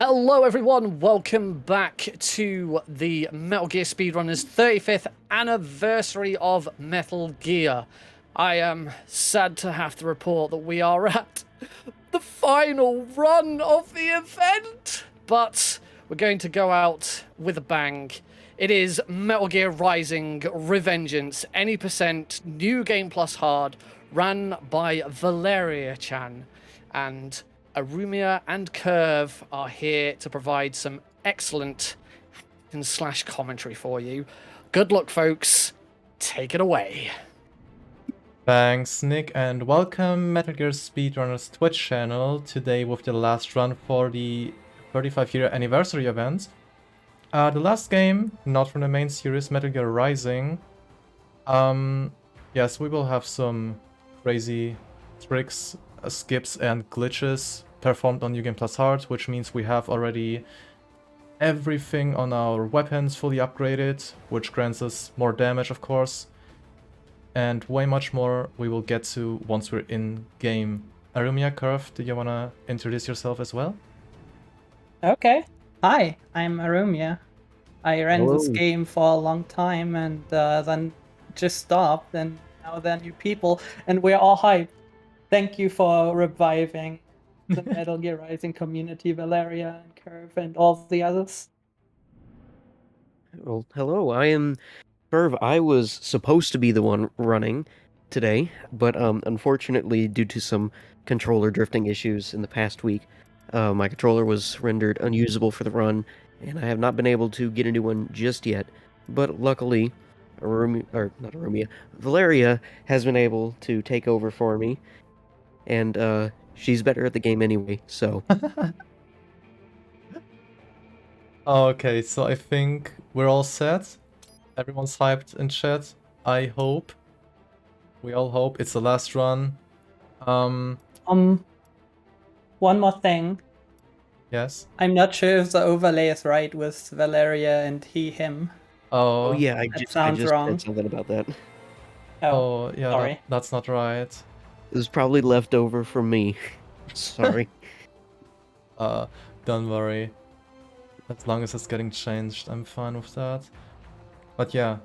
Hello everyone, welcome back to the Metal Gear Speedrunners 35th anniversary of Metal Gear. I am sad to have to report that we are at the final run of the event, but we're going to go out with a bang. It is Metal Gear Rising Revengeance, any percent, new game plus hard, ran by Valeria-chan, and Arumia and Curve are here to provide some excellent and slash commentary for you. Good luck, folks. Take it away. Thanks, Nick, and welcome Metal Gear Speedrunners Twitch channel. Today with the last run for the 35-year anniversary event. The last game, not from the main series, Metal Gear Rising. Yes, we will have some crazy tricks, skips, and glitches performed on New Game Plus Hard, which means we have already everything on our weapons fully upgraded, which grants us more damage, of course. And way much more we will get to once we're in game. Arumia, Curve, do you want to introduce yourself as well? Okay. Hi, I'm Arumia. I ran this Hello. game for a long time and then just stopped, and now there are new people, and we're all hyped. Thank you for reviving the Metal Gear Rising community, Valeria and Curve and all the others. Well, hello. I am Verve. I was supposed to be the one running today, but unfortunately, due to some controller drifting issues in the past week, my controller was rendered unusable for the run, and I have not been able to get a new one just yet. But luckily, Valeria has been able to take over for me, and she's better at the game anyway. So. Okay, so I think we're all set. Everyone's hyped in chat. I hope. We all hope. It's the last run. One more thing. Yes? I'm not sure if the overlay is right with Valeria and he, him. Oh yeah, I That just sounds wrong. said something about that. Oh, yeah, sorry. that's not right. It was probably left over from me. Sorry. Don't worry. As long as it's getting changed, I'm fine with that. But yeah,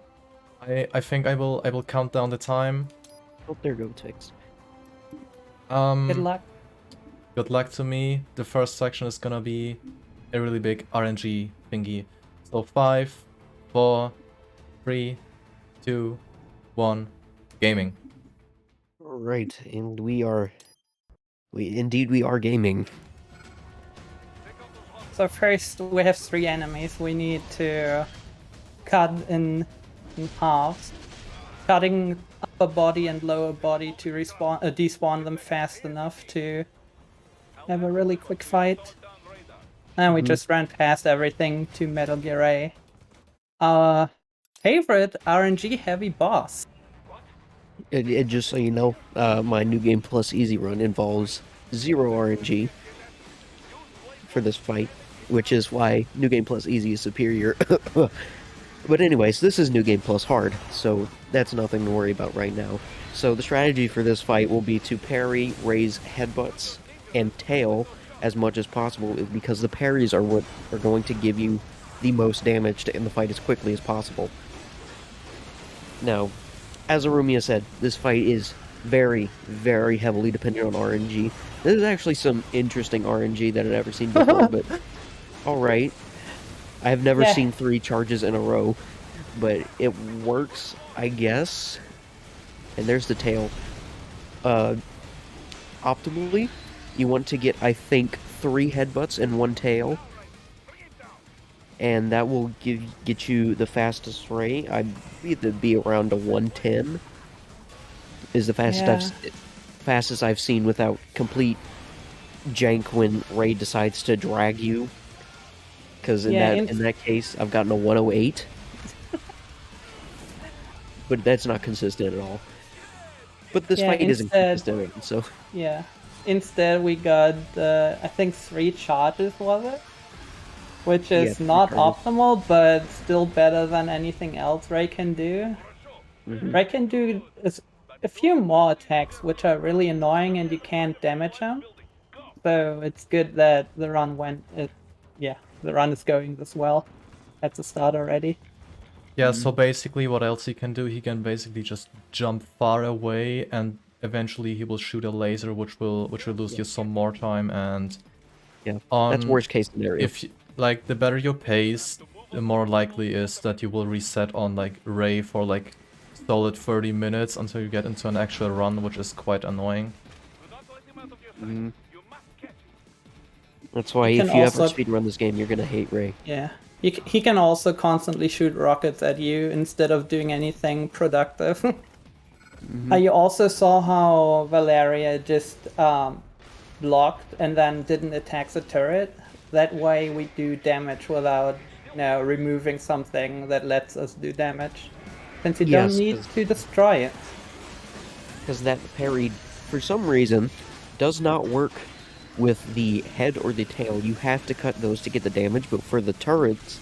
I think I will count down the time. Oh, there goes Tix. Good luck. Good luck to me. The first section is gonna be a really big RNG thingy. So 5, 4, 3, 2, 1, gaming. Right, and we are gaming. So first, we have 3 enemies we need to cut in halves. Cutting upper body and lower body to despawn them fast enough to have a really quick fight. And we just ran past everything to Metal Gear A. Our favorite RNG heavy boss. It just so you know, my New Game Plus Easy run involves 0 RNG for this fight, which is why New Game Plus Easy is superior. But anyways, this is New Game Plus Hard, so that's nothing to worry about right now. So the strategy for this fight will be to parry, raise headbutts, and tail as much as possible, because the parries are what are going to give you the most damage to end the fight as quickly as possible. Now, as Arumia said, this fight is very, very heavily dependent on RNG. This is actually some interesting RNG that I've never seen before, but alright. I have never seen 3 charges in a row, but it works, I guess. And there's the tail. Optimally, you want to get, I think, 3 headbutts and 1 tail. And that will get you the fastest rate. I believe it'd be around a 110. Is the fastest I've seen without complete jank when Ray decides to drag you. Because in that case, I've gotten a 108. But that's not consistent at all. But this fight isn't consistent, so... Yeah. Instead, we got, I think 3 charges, was it? Which is not optimal, but still better than anything else Ray can do. Ray can do a few more attacks, which are really annoying and you can't damage him. So it's good that the run went yeah, the run is going this well at the start already. Yeah, so basically what else he can do, he can basically just jump far away and eventually he will shoot a laser which will lose you some more time. And Yeah, that's worst case scenario. if you, like, the better your pace, the more likely is that you will reset on like Ray for like solid 30 minutes until you get into an actual run, which is quite annoying. That's why if you ever speedrun this game, you're gonna hate Ray. Yeah. He can also constantly shoot rockets at you instead of doing anything productive. You also saw how Valeria just blocked and then didn't attack the turret. That way we do damage without removing something that lets us do damage. Since you don't need to destroy it. Because that parry, for some reason, does not work with the head or the tail. You have to cut those to get the damage, but for the turrets,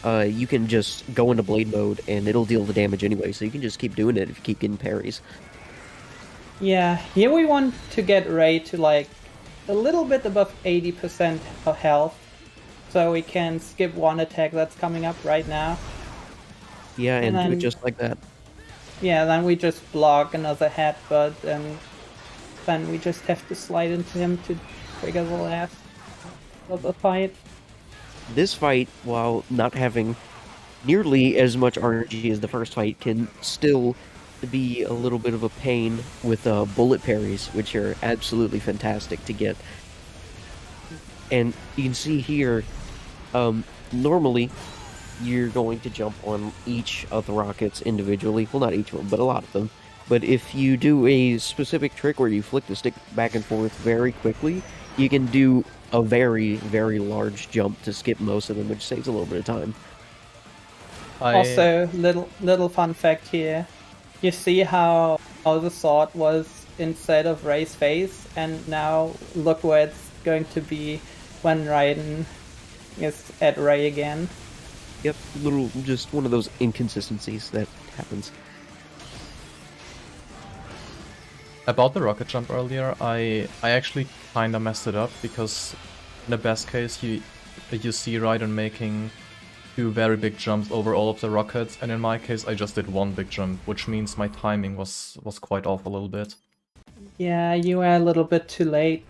you can just go into blade mode and it'll deal the damage anyway, so you can just keep doing it if you keep getting parries. Yeah, here we want to get Ray to like a little bit above 80% of health, so we can skip one attack that's coming up right now. Yeah, and do it just like that. Yeah, then we just block another headbutt, and then we just have to slide into him to trigger the last of the fight. This fight, while not having nearly as much RNG as the first fight, can still be a little bit of a pain with bullet parries, which are absolutely fantastic to get. And you can see here, normally you're going to jump on each of the rockets individually. Well, not each of them, but a lot of them. But if you do a specific trick where you flick the stick back and forth very quickly, you can do a very, very large jump to skip most of them, which saves a little bit of time. Also, little fun fact here. You see how the sword was inside of Ray's face, and now look where it's going to be when Raiden is at Ray again. Yep, just one of those inconsistencies that happens. About the rocket jump earlier, I actually kinda messed it up, because in the best case you see Raiden making 2 very big jumps over all of the rockets, and in my case I just did 1 big jump, which means my timing was quite off a little bit. Yeah, you were a little bit too late,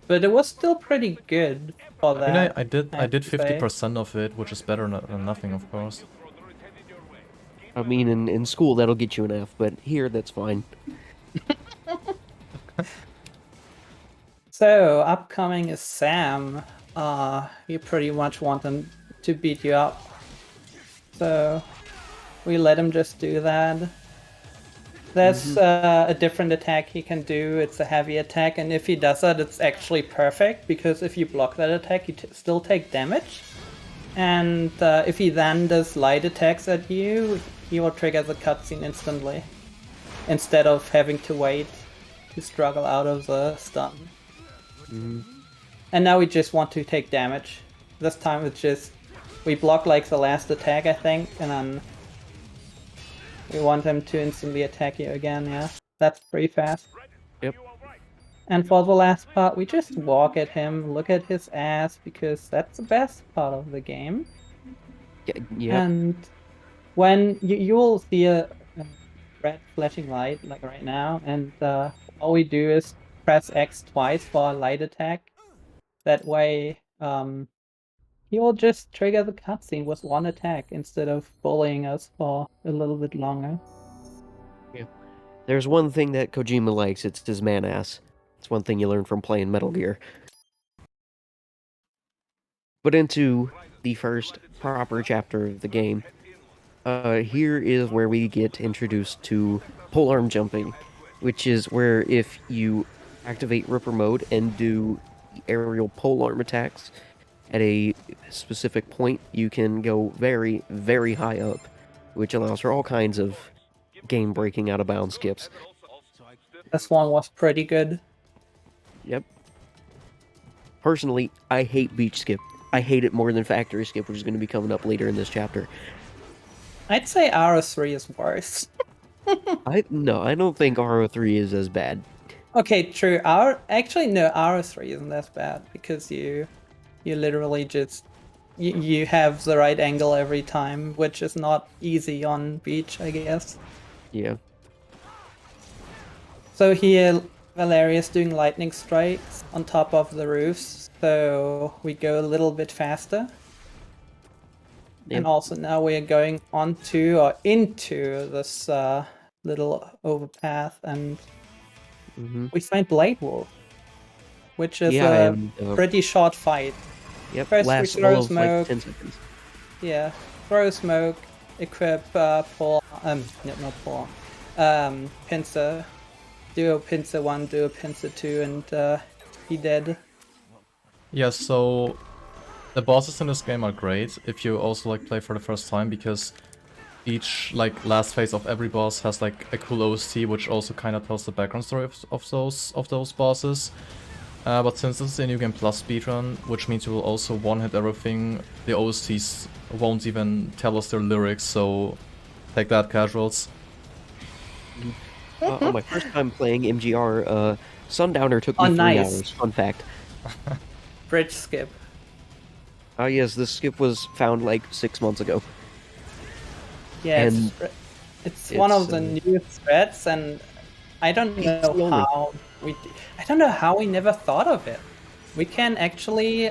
but it was still pretty good for that. I mean, I did 50% of it, which is better than nothing, of course. I mean, in school that'll get you an F, but here that's fine. So, upcoming is Sam. You pretty much want him to beat you up. So, we let him just do that. There's a different attack he can do. It's a heavy attack, and if he does that, it's actually perfect, because if you block that attack, you still take damage. And if he then does light attacks at you, he will trigger the cutscene instantly, instead of having to wait to struggle out of the stun. And now we just want to take damage. This time it's just, we block like the last attack, I think, and then we want him to instantly attack you again, yeah. That's pretty fast. Yep. And for the last part, we just walk at him, look at his ass, because that's the best part of the game. Yeah. And when you will see a red flashing light, like right now, and all we do is press X twice for a light attack. That way, he will just trigger the cutscene with 1 attack instead of bullying us for a little bit longer. Yeah. There's one thing that Kojima likes, it's his man-ass. It's one thing you learn from playing Metal Gear. But into the first proper chapter of the game, here is where we get introduced to polearm jumping, which is where if you activate Ripper mode and do aerial polearm attacks at a specific point, you can go very, very high up, which allows for all kinds of game-breaking out-of-bounds skips. This one was pretty good. Yep. Personally, I hate beach skip. I hate it more than factory skip, which is going to be coming up later in this chapter. I'd say RO3 is worse. I don't think RO3 is as bad. Okay, true. RO3 isn't as bad, because you literally just you have the right angle every time, which is not easy on beach, I guess. Yeah. So here, Valeria's doing lightning strikes on top of the roofs, so we go a little bit faster. Yep. And also now we are going onto or into this little overpath, and Mm-hmm. we find Blade Wolf, which is Yeah, a and pretty short fight. yep, First we lasts throw all of like smoke. 10 seconds. Yeah, throw smoke, equip pull, no, not pull, pincer, duo pincer 1, duo pincer 2, and he dead. Yeah, so the bosses in this game are great if you also like play for the first time, because each like last phase of every boss has like a cool OST which also kind of tells the background story of those bosses. But since this is a New Game Plus speedrun, which means you will also one-hit everything, the OSTs won't even tell us their lyrics, so take that, casuals. On my first time playing MGR, Sundowner took me Oh, 3 nice. hours. Fun fact. Bridge skip. Yes, this skip was found like 6 months ago. Yeah, And it's one of the new threats, and I don't know the owner. how I don't know how we never thought of it. We can actually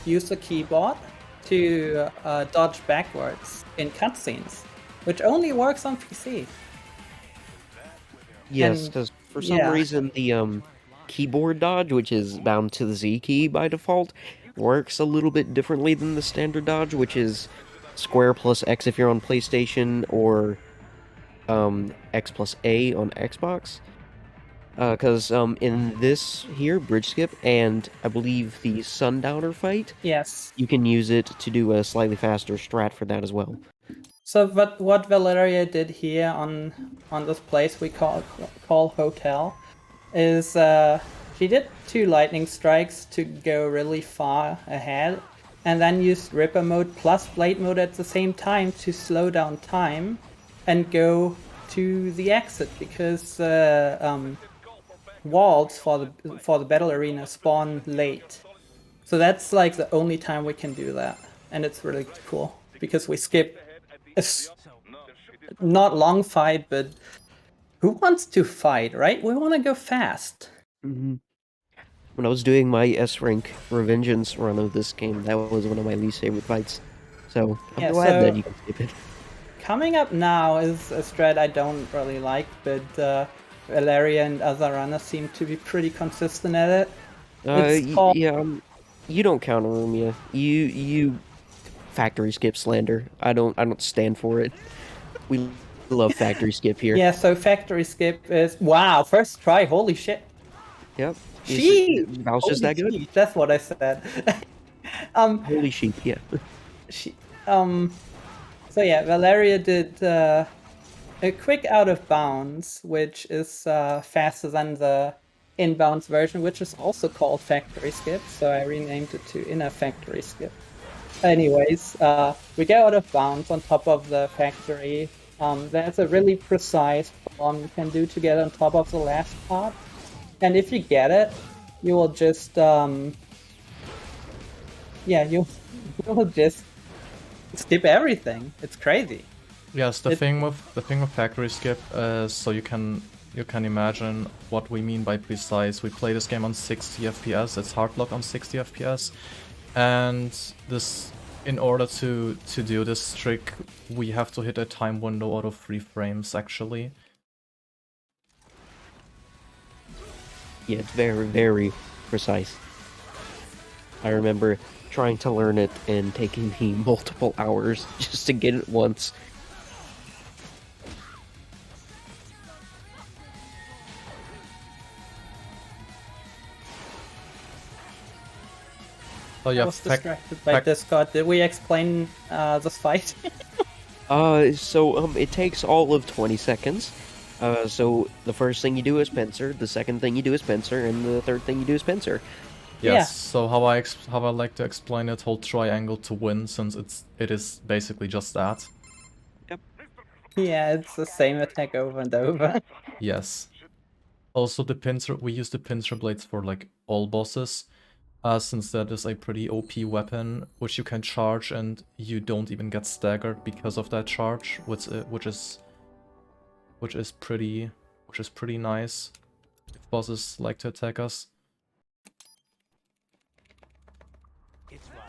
use the keyboard to dodge backwards in cutscenes, which only works on PC. Yes, And- because for some yeah. reason the keyboard dodge, which is bound to the Z key by default, works a little bit differently than the standard dodge, which is square plus X if you're on PlayStation, or X plus A on Xbox. Because in this here, Bridge Skip, and I believe the Sundowner fight, Yes. you can use it to do a slightly faster strat for that as well. So what Valeria did here on this place we call hotel is she did 2 lightning strikes to go really far ahead, and then used Ripper mode plus Blade mode at the same time to slow down time and go to the exit, because walls for the battle arena spawn late. So that's like the only time we can do that, and it's really cool because we skip a not long fight, but who wants to fight, right? We want to go fast. Mm-hmm. When I was doing my S rank Revengeance run of this game, that was one of my least favorite fights. So I'm Yeah, glad so- that you can skip it. Coming up now is a strat I don't really like, but Valeria and other runners seem to be pretty consistent at it. It's called- Yeah, you don't counter Rumia. You factory skip slander. I don't stand for it. We love factory skip here. Yeah, so factory skip is wow, first try, holy shit. Yep. Sheep! Just that good? Sheep, that's what I said. Holy sheep, yeah. So yeah, Valeria did a quick out of bounds, which is faster than the inbounds version, which is also called factory skip. So I renamed it to inner factory skip. Anyways, we go out of bounds on top of the factory. There's a really precise bomb you can do to get on top of the last part, and if you get it, you will just you will just skip everything. It's crazy. Yes, the thing with factory skip is, so you can imagine what we mean by precise. We play this game on 60 FPS. It's hard lock on 60 FPS, and this, in order to do this trick, we have to hit a time window out of 3 frames actually. Yeah, it's very, very precise. I remember trying to learn it and taking me multiple hours just to get it once. So I yeah, was distracted by Discord. Did we explain this fight? So it takes all of 20 seconds. So the first thing you do is pincer, the second thing you do is pincer, and the third thing you do is pincer. yes. Yeah. So how I like to explain it, hold triangle to win, since it is basically just that. Yeah, it's the same attack over and over. Yes. Also, the pincer, we use the pincer blades for like all bosses. since that is a pretty OP weapon, which you can charge and you don't even get staggered because of that charge, which is pretty nice if bosses like to attack us. It's right.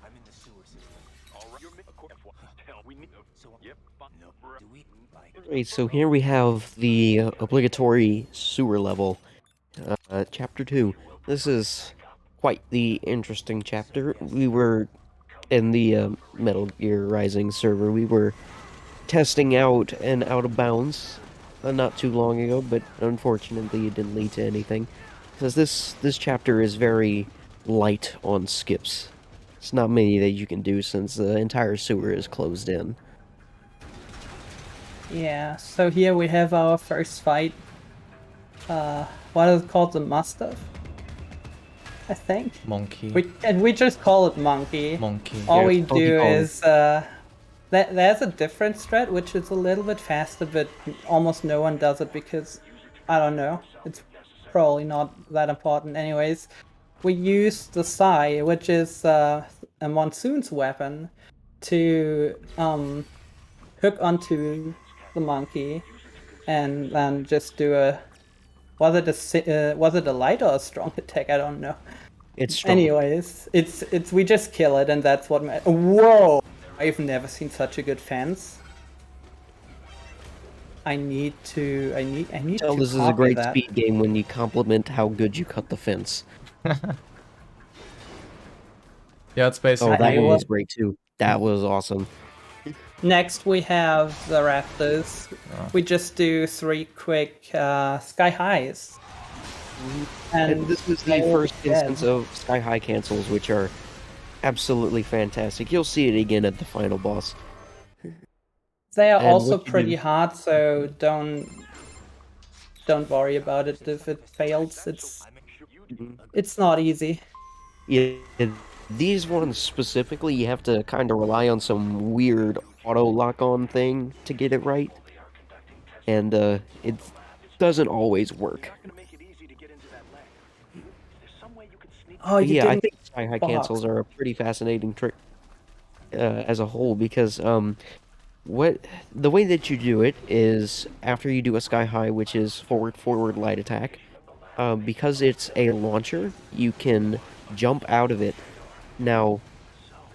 I'm in the sewer system. All right. Alright, so here we have the obligatory sewer level, chapter 2. This is quite the interesting chapter. We were in the Metal Gear Rising server. We were testing out an out of bounds not too long ago, but unfortunately it didn't lead to anything. Because this chapter is very light on skips. It's not many that you can do since the entire sewer is closed in. Yeah, so here we have our first fight. What is it called? The Mastiff? I think. Monkey. We just call it Monkey. Monkey. All Yeah. we do is there's a different strat which is a little bit faster, but almost no one does it because I don't know. It's probably not that important. Anyways, we use the Sai, which is a Monsoon's weapon, to hook onto the monkey, and then just do a was it a light or a strong attack? I don't know. It's strong. Anyways, it's we just kill it, and that's what. Whoa! I've never seen such a good fence. I need to Tell to this is a copy great that. speed game when you compliment how good you cut the fence. Yeah, it's basically. Oh, that I one will- was great too. That was awesome. Next we have the Raptors. We just do 3 quick sky highs. And this was the they will first be dead. instance of sky high cancels, which are absolutely fantastic. You'll see it again at the final boss. They are And also what you pretty do- hard, so don't worry about it if it fails. It's not easy. Yeah, these ones specifically, you have to kind of rely on some weird auto lock-on thing to get it right, and it doesn't always work. Oh, you Yeah, I didn't. think sky high box. cancels are a pretty fascinating trick as a whole because the way that you do it is after you do a sky high, which is forward light attack. Because it's a launcher, you can jump out of it. Now,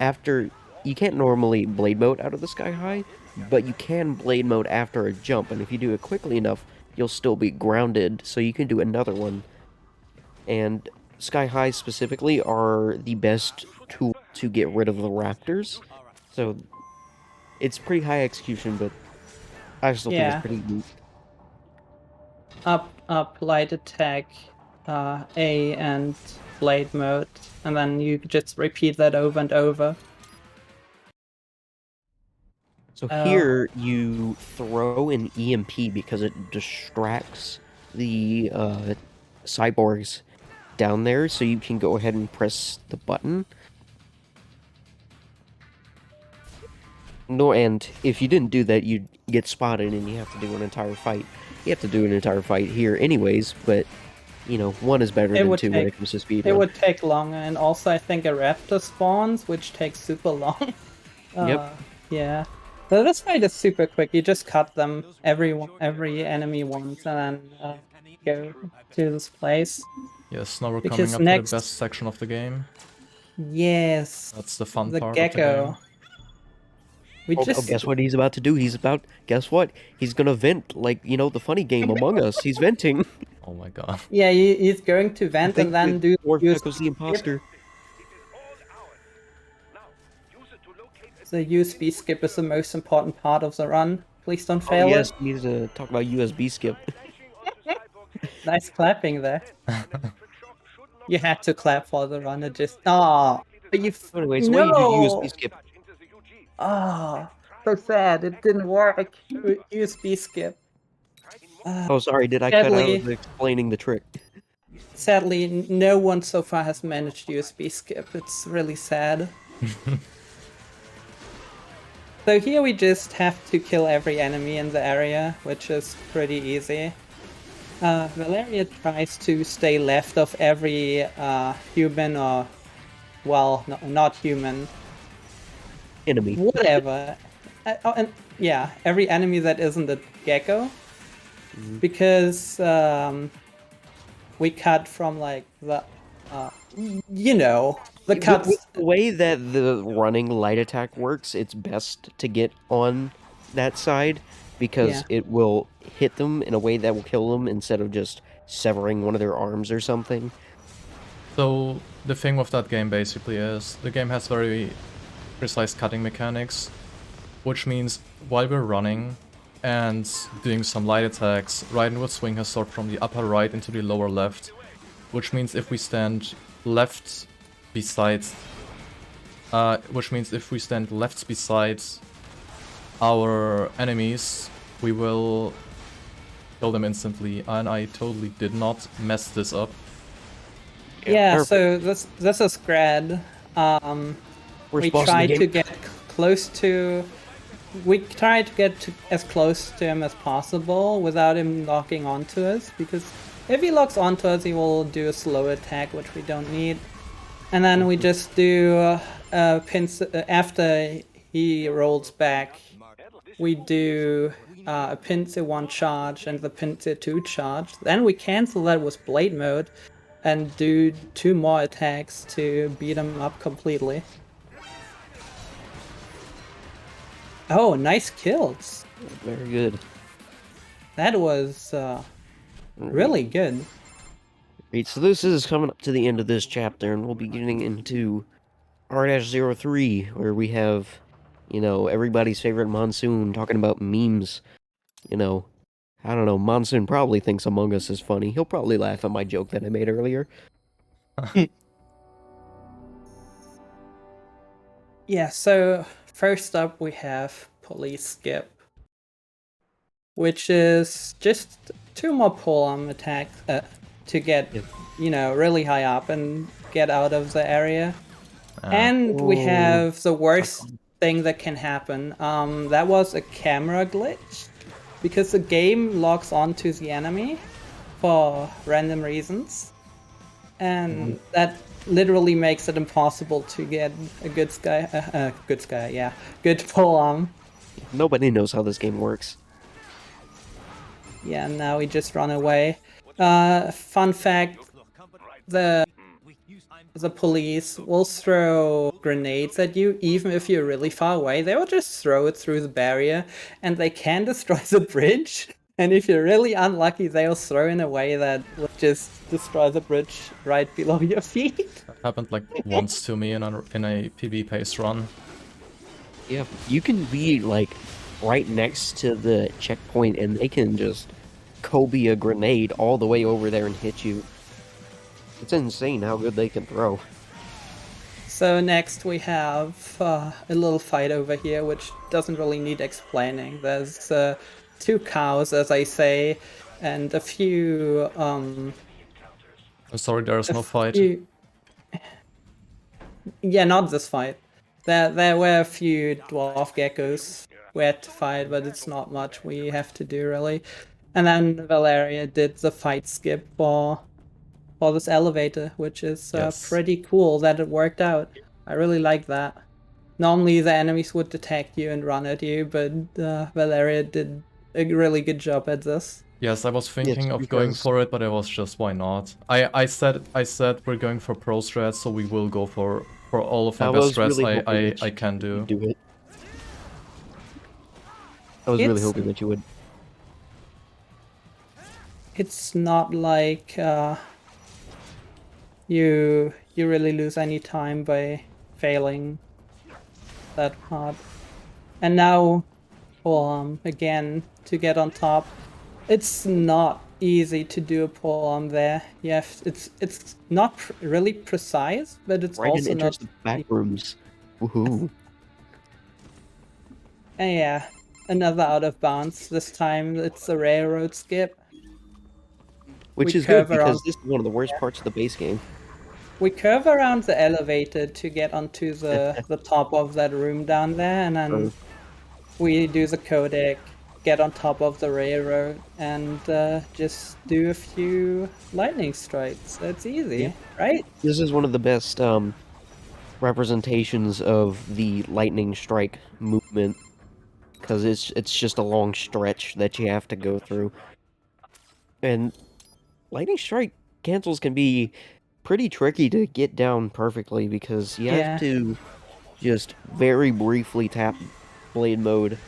after you can't normally blade mode out of the sky high, but you can blade mode after a jump, and if you do it quickly enough, you'll still be grounded, so you can do another one. And sky highs specifically are the best tool to get rid of the raptors. So it's pretty high execution, but I still think Yeah. it's pretty neat. Up, light attack, A and blade mode, and then you just repeat that over and over. So Oh. here you throw an EMP because it distracts the cyborgs down there, so you can go ahead and press the button. No, and if you didn't do that, you'd get spotted and you have to do an entire fight. You have to do an entire fight here anyways, but, you know, one is better It than would two when take- it comes to speed. It would take longer, and also I think a raptor spawns, which takes super long. Yep. Yeah. So this fight is super quick. You just cut them every enemy once, and then go to this place. Yes, now we're Because coming up next- to the best section of the game. Yes. That's the fun The part of the gecko. game. We Oh, just guess what he's about to do? Guess what? He's gonna vent, like, you know, the funny game Among Us. He's venting. Oh my god. yeah, he's going to vent think and then that do Warpack was the imposter. the USB skip is the most important part of the run. Please don't Oh, fail yes, it. we need to talk about USB skip. Nice clapping there. You had to clap for the run. It just but you. Anyways, no. why you do USB skip? So sad. It didn't work. USB skip. Oh, sorry, did I cut out Sadly- of explaining the trick? Sadly, no one so far has managed USB skip. It's really sad. So here we just have to kill every enemy in the area, which is pretty easy. Valeria tries to stay left of every human or, well, no, not human, Enemy. whatever. Oh, and yeah, every enemy that isn't a gecko, because we cut from like the, you know, the cuts. With the way that the running light attack works, it's best to get on that side because Yeah. it will hit them in a way that will kill them instead of just severing one of their arms or something. So the thing with that game basically is the game has very precise cutting mechanics, which means while we're running and doing some light attacks, Raiden will swing his sword from the upper right into the lower left, which means if we stand left beside our enemies, we will kill them instantly, and I totally did not mess this up. Yeah, perfect. so this is Grad. We're We supposed tried to get get close to. We tried to get as close to him as possible without him locking onto us, because if he locks onto us, he will do a slow attack, which we don't need. And then we just do after he rolls back, we do a pincer 1 charge and the pincer 2 charge. Then we cancel that with blade mode and do 2 more attacks to beat him up completely. Oh, nice kills. very good. That was really good. Right, so this is coming up to the end of this chapter, and we'll be getting into R-03, where we have, you know, everybody's favorite Monsoon talking about memes. You know, I don't know, Monsoon probably thinks Among Us is funny. He'll probably laugh at my joke that I made earlier. Yeah, so first up we have Police Skip, which is just 2 more pull-arm attacks to get, Yep. you know, really high up and get out of the area. And we Oh. have the worst thing that can happen. That was a camera glitch, because the game locks onto the enemy for random reasons, and that literally makes it impossible to get a good pull arm. Nobody knows how this game works. Yeah, now we just run away. Fun fact: the police will throw grenades at you even if you're really far away. They will just throw it through the barrier, and they can destroy the bridge. And if you're really unlucky, they'll throw in a way that will just destroy the bridge right below your feet. That happened like once to me in a PB pace run. Yeah, you can be, like, right next to the checkpoint, and they can just Kobe a grenade all the way over there and hit you. It's insane how good they can throw. So next we have a little fight over here, which doesn't really need explaining. There's 2 cows, as I say, and a few I'm sorry, there is no fight. Yeah, not this fight. There were a few dwarf geckos we had to fight, but it's not much we have to do really. And then Valeria did the fight skip for this elevator, which is Yes. pretty cool that it worked out. I really like that. Normally the enemies would detect you and run at you, but Valeria did a really good job at this. Yes, I was thinking Yes, of going because- for it, but I was just, why not? I said we're going for pro strats, so we will go for all of my I best was strats really hoping that I can do. Do it. I was really It's- hoping that you would. It's not like you really lose any time by failing that part. And now, again, to get on top, it's not easy to do a pull-arm there. It's not really precise, but it's Raiden also enters not. the back rooms. Woohoo. And yeah, another out of bounds. This time it's a railroad skip. Which We is good curve around- because this is one of the worst parts of the base game. We curve around the elevator to get onto the top of that room down there, and then we do the codec, get on top of the railroad and just do a few lightning strikes. That's easy, Yep. right? This is one of the best representations of the lightning strike movement because it's just a long stretch that you have to go through. And lightning strike cancels can be pretty tricky to get down perfectly because you have Yeah. to just very briefly tap blade mode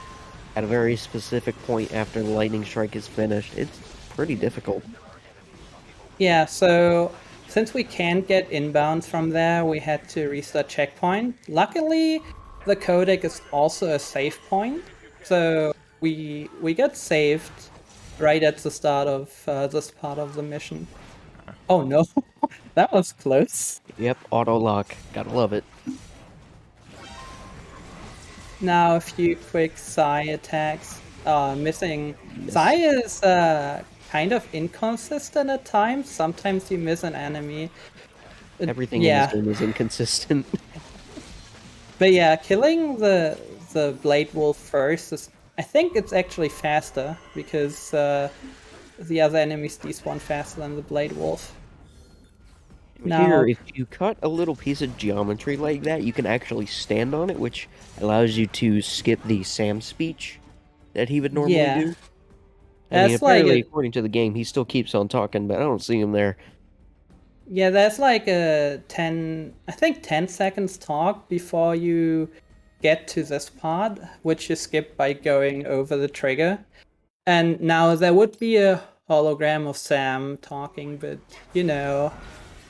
at a very specific point after the lightning strike is finished. It's pretty difficult. Yeah, so since we can't get inbounds from there, we had to restart checkpoint. Luckily, the codec is also a save point, so we got saved right at the start of this part of the mission. Oh no, that was close. Yep, auto lock. Gotta love it. Now a few quick Psy attacks. Missing. Yes. Psy is kind of inconsistent at times. Sometimes you miss an enemy. Everything Yeah. in this game is inconsistent. But yeah, killing the Blade Wolf first is, I think it's actually faster because the other enemies despawn faster than the Blade Wolf. Now- Here, if you cut a little piece of geometry like that, you can actually stand on it, which allows you to skip the Sam speech that he would normally Yeah. do. I mean, That's like apparently, a, according to the game, he still keeps on talking, but I don't see him there. yeah, that's like a 10, I think 10 seconds talk before you get to this part, which you skip by going over the trigger. And now there would be a hologram of Sam talking, but you know,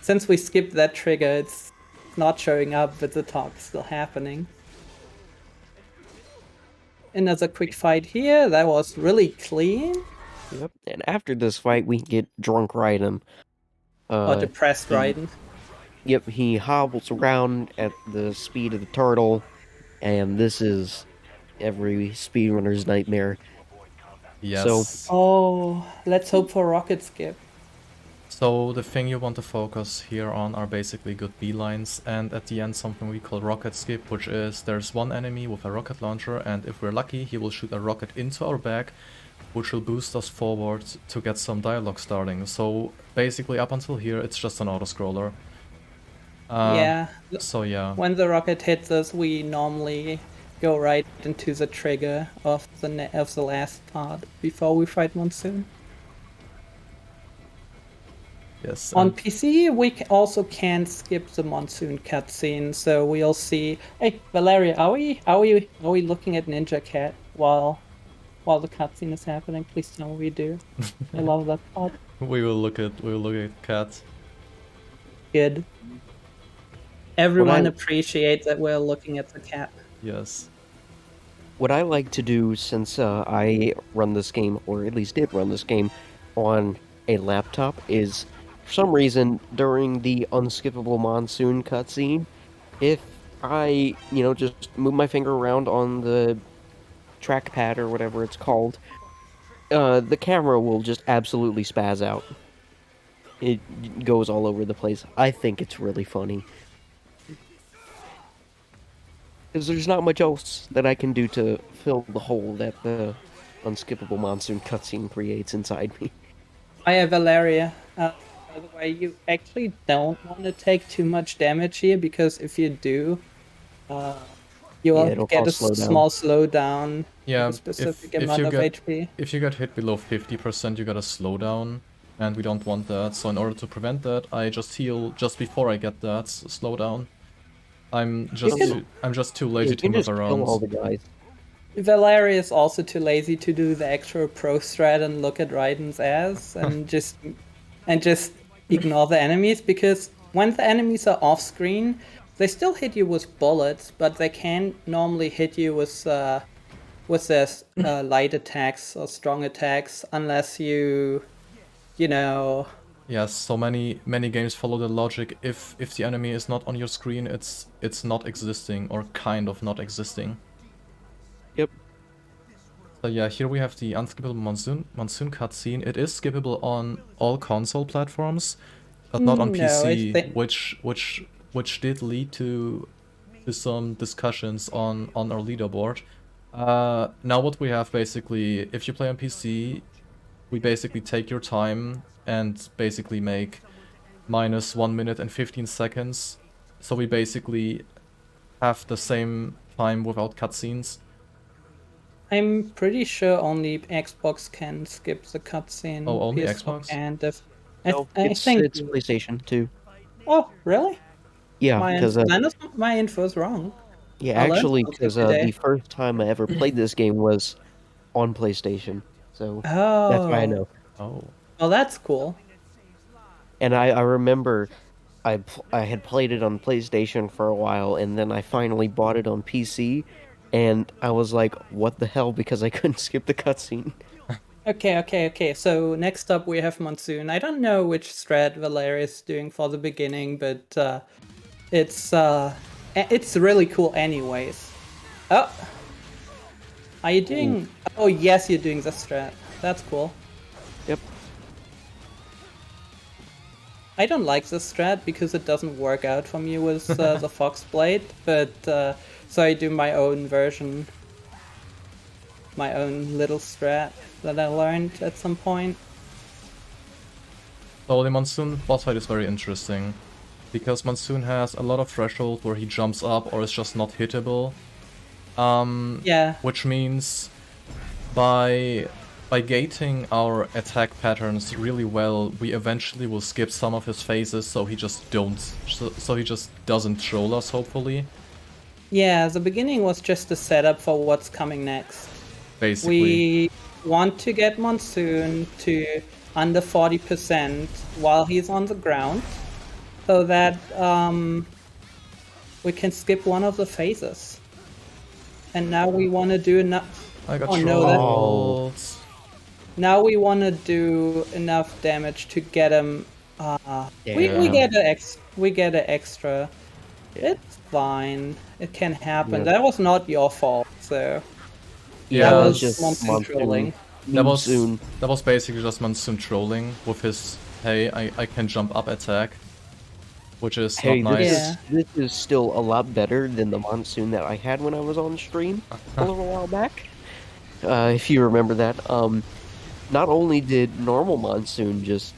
since we skipped that trigger, it's not showing up, but the talk is still happening. Another quick fight here. That was really clean. Yep. And after this fight, we get drunk Raiden. Or depressed he- Raiden. Yep, he hobbles around at the speed of the turtle, and this is every speedrunner's nightmare. Yes. Oh, let's hope for rocket skip. So the thing you want to focus here on are basically good beelines, and at the end something we call rocket skip, which is there's one enemy with a rocket launcher, and if we're lucky he will shoot a rocket into our back, which will boost us forward to get some dialogue starting. So basically up until here it's just an auto-scroller. Yeah. So yeah. When the rocket hits us, we normally go right into the trigger of the last part before we fight Monsoon. Yes. On and- PC, we also can skip the Monsoon cutscene, so we'll see. Hey, Valeria, are we looking at Ninja Cat while the cutscene is happening? Please tell me we do. I love that part. we will look at Cat. Good. Everyone I- appreciates that we're looking at the cat. Yes. What I like to do, since I run this game, or at least did run this game, on a laptop, is for some reason during the unskippable Monsoon cutscene, if I, just move my finger around on the trackpad or whatever it's called, the camera will just absolutely spaz out. It goes all over the place. I think it's really funny. Because there's not much else that I can do to fill the hole that the unskippable Monsoon cutscene creates inside me. Hiya, Valeria. By the way, you actually don't want to take too much damage here, because if you do, you will it'll get a cause slowdown. small slowdown. Yeah, with a specific if amount you of get HP. if you get hit below 50%, you gotta slow down, and we don't want that. So in order to prevent that, I just heal just before I get that slow down. I'm just too lazy You to can move just kill all around. the guys. Valeria is also too lazy to do the extra pro strat and look at Raiden's ass and just ignore the enemies, because when the enemies are off screen, they still hit you with bullets, but they can't normally hit you with their light attacks or strong attacks unless you know. Yes, so many games follow the logic. If the enemy is not on your screen, it's not existing, or kind of not existing. Yep. So yeah, here we have the unskippable Monsoon cutscene. It is skippable on all console platforms, but not on No, PC, I think- which did lead to some discussions on our leaderboard. Now what we have basically, if you play on PC, we basically take your time and basically make minus 1 minute and 15 seconds. So we basically have the same time without cutscenes. I'm pretty sure only Xbox can skip the cutscene. Oh, only PS4 Xbox? can't. If, No, I think. it's PlayStation 2. Oh, really? Yeah, My because my info is wrong. yeah, I learned actually, something because today. the first time I ever played this game was on PlayStation, so that's why I Oh, know. Oh. well, that's cool. And I remember I had played it on PlayStation for a while, and then I finally bought it on PC, and I was like, what the hell, because I couldn't skip the cutscene. Okay. So next up we have Monsoon. I don't know which strat Valeria is doing for the beginning, but it's really cool anyways. Oh, are you doing? Oh yes, you're doing the strat. That's cool. Yep. I don't like this strat because it doesn't work out for me with the Fox Blade, but so I do my own version, my own little strat that I learned at some point. So the Monsoon boss fight is very interesting, because Monsoon has a lot of threshold where he jumps up or is just not hittable. Yeah. Which means by gating our attack patterns really well, we eventually will skip some of his phases, so he just doesn't troll us, hopefully. Yeah, the beginning was just a setup for what's coming next. Basically. We want to get Monsoon to under 40% while he's on the ground, so that we can skip one of the phases. And now we want to do enough. I got Oh, no, that- trolled. Now we want to do enough damage to get him. We Damn. get an extra. It's fine. It can happen. Yeah. That was not your fault, so Yeah, that it was just Monsoon Monsoon. trolling. Monsoon. That was basically just Monsoon trolling with his, hey, I can jump up attack, which is Hey, not nice. Yeah. this is still a lot better than the Monsoon that I had when I was on stream a little while back. If you remember that. Not only did normal Monsoon just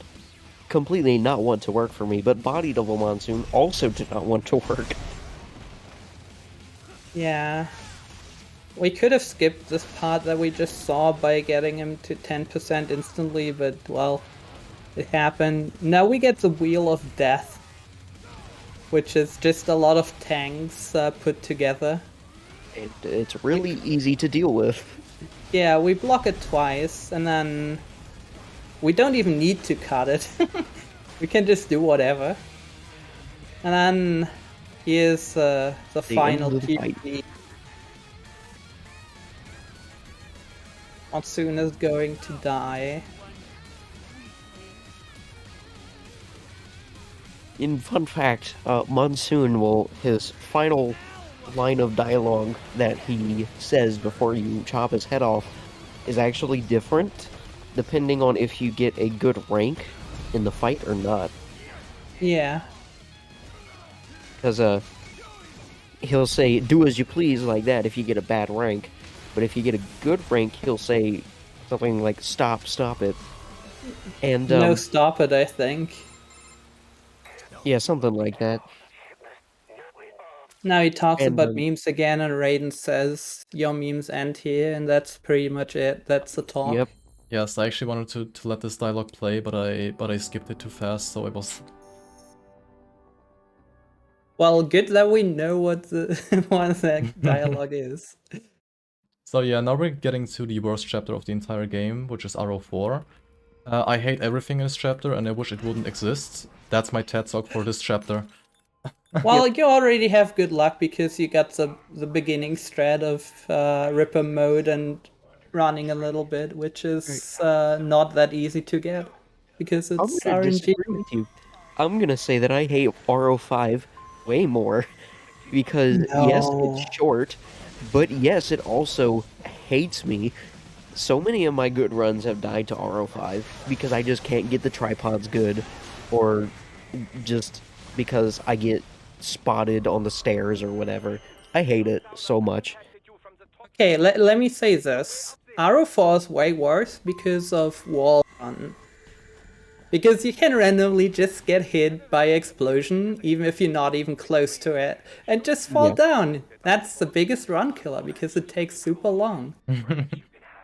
completely not want to work for me, but body double Monsoon also did not want to work. Yeah. We could have skipped this part that we just saw by getting him to 10% instantly, but well, it happened. Now we get the Wheel of Death, which is just a lot of tanks put together. It's really easy to deal with. Yeah, we block it twice, and then we don't even need to cut it. We can just do whatever. And then here's the final end of the fight. PvP. Monsoon is going to die. In fun fact, Monsoon his final line of dialogue that he says before you chop his head off is actually different depending on if you get a good rank in the fight or not. Yeah. Because he'll say, do as you please like that if you get a bad rank. But if you get a good rank, he'll say something like, stop it. And, No, stop it, I think. yeah, something like that. Now he talks And, about memes again, and Raiden says, your memes end here, and that's pretty much it. That's the talk. Yep. Yes, I actually wanted to let this dialogue play, but I skipped it too fast, so it was... Well, good that we know what what that dialogue is. So yeah, now we're getting to the worst chapter of the entire game, which is RO4. I hate everything in this chapter, and I wish it wouldn't exist. That's my TED talk for this chapter. Well, you already have good luck because you got the beginning strat of Ripper mode and running a little bit, which is not that easy to get because I'm it's gonna RNG. disagree with you. I'm gonna say that I hate RO5 way more because yes, No. it's short, but yes, it also hates me. So many of my good runs have died to RO5 because I just can't get the tripods good, or just because I get spotted on the stairs or whatever. I hate it so much. Okay, let me say this. RO4 is way worse because of wall run. Because you can randomly just get hit by explosion, even if you're not even close to it, and just fall Yeah. down. That's the biggest run killer because it takes super long.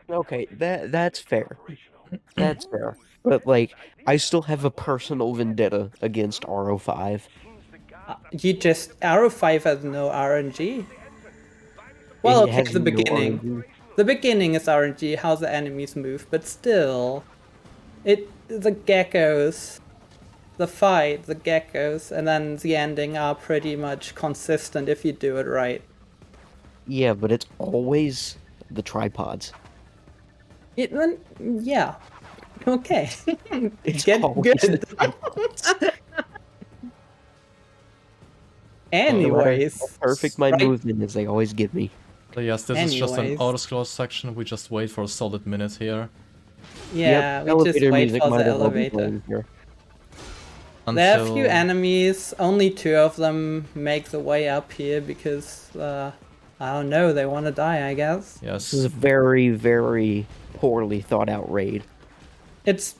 Okay, that's fair. That's fair. But like, I still have a personal vendetta against RO5. You just Arrow 5 has no RNG. Well, It okay, has the no beginning. RNG. The beginning is RNG, how the enemies move, but still, the geckos, the fight, the geckos, and then the ending are pretty much consistent if you do it right. Yeah, but it's always the tripods. Yeah. Okay. It's Get always the good. tripods. No matter how Anyways, perfect my right. movement is, they always give me. So yes, this is just an Anyways. auto-scroll section. We just wait for a solid minute here. Yeah, we just elevator wait music for might the as well be elevator. playing here. There are a few Until... enemies, only 2 of them make the way up here because, I don't know, they want to die, I guess. This is Yes. a very, very poorly thought out raid. It's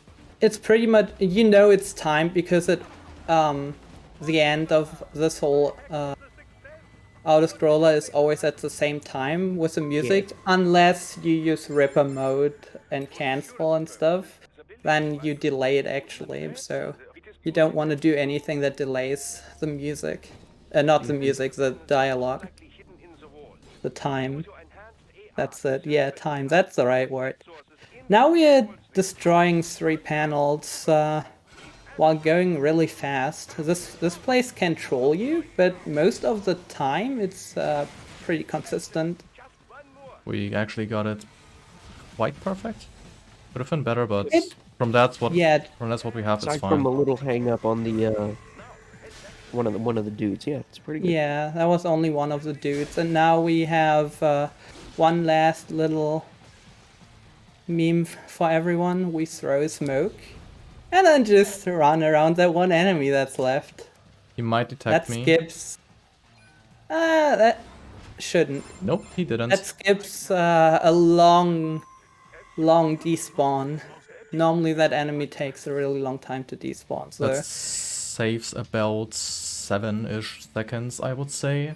pretty much, you know it's timed because the end of this whole, auto-scroller is always at the same time with the music, unless you use Ripper mode and cancel and stuff, then you delay it actually, so you don't want to do anything that delays the music. Not the music, the dialogue. The time. That's it, yeah, time, that's the right word. Now we are destroying 3 panels, while going really fast. This place can troll you, but most of the time it's pretty consistent. We actually got it quite perfect. Could have been better, but It- from that's what Yeah, we have, it's Aside fine. from a little hang up on the one of the dudes, yeah, it's pretty good. yeah, that was only one of the dudes, and now we have one last little meme for everyone. We throw smoke, and then just run around that one enemy that's left. He might detect That me. skips. That shouldn't. Nope, he didn't. That skips a long despawn. Normally that enemy takes a really long time to despawn, so... That saves about 7-ish seconds, I would say.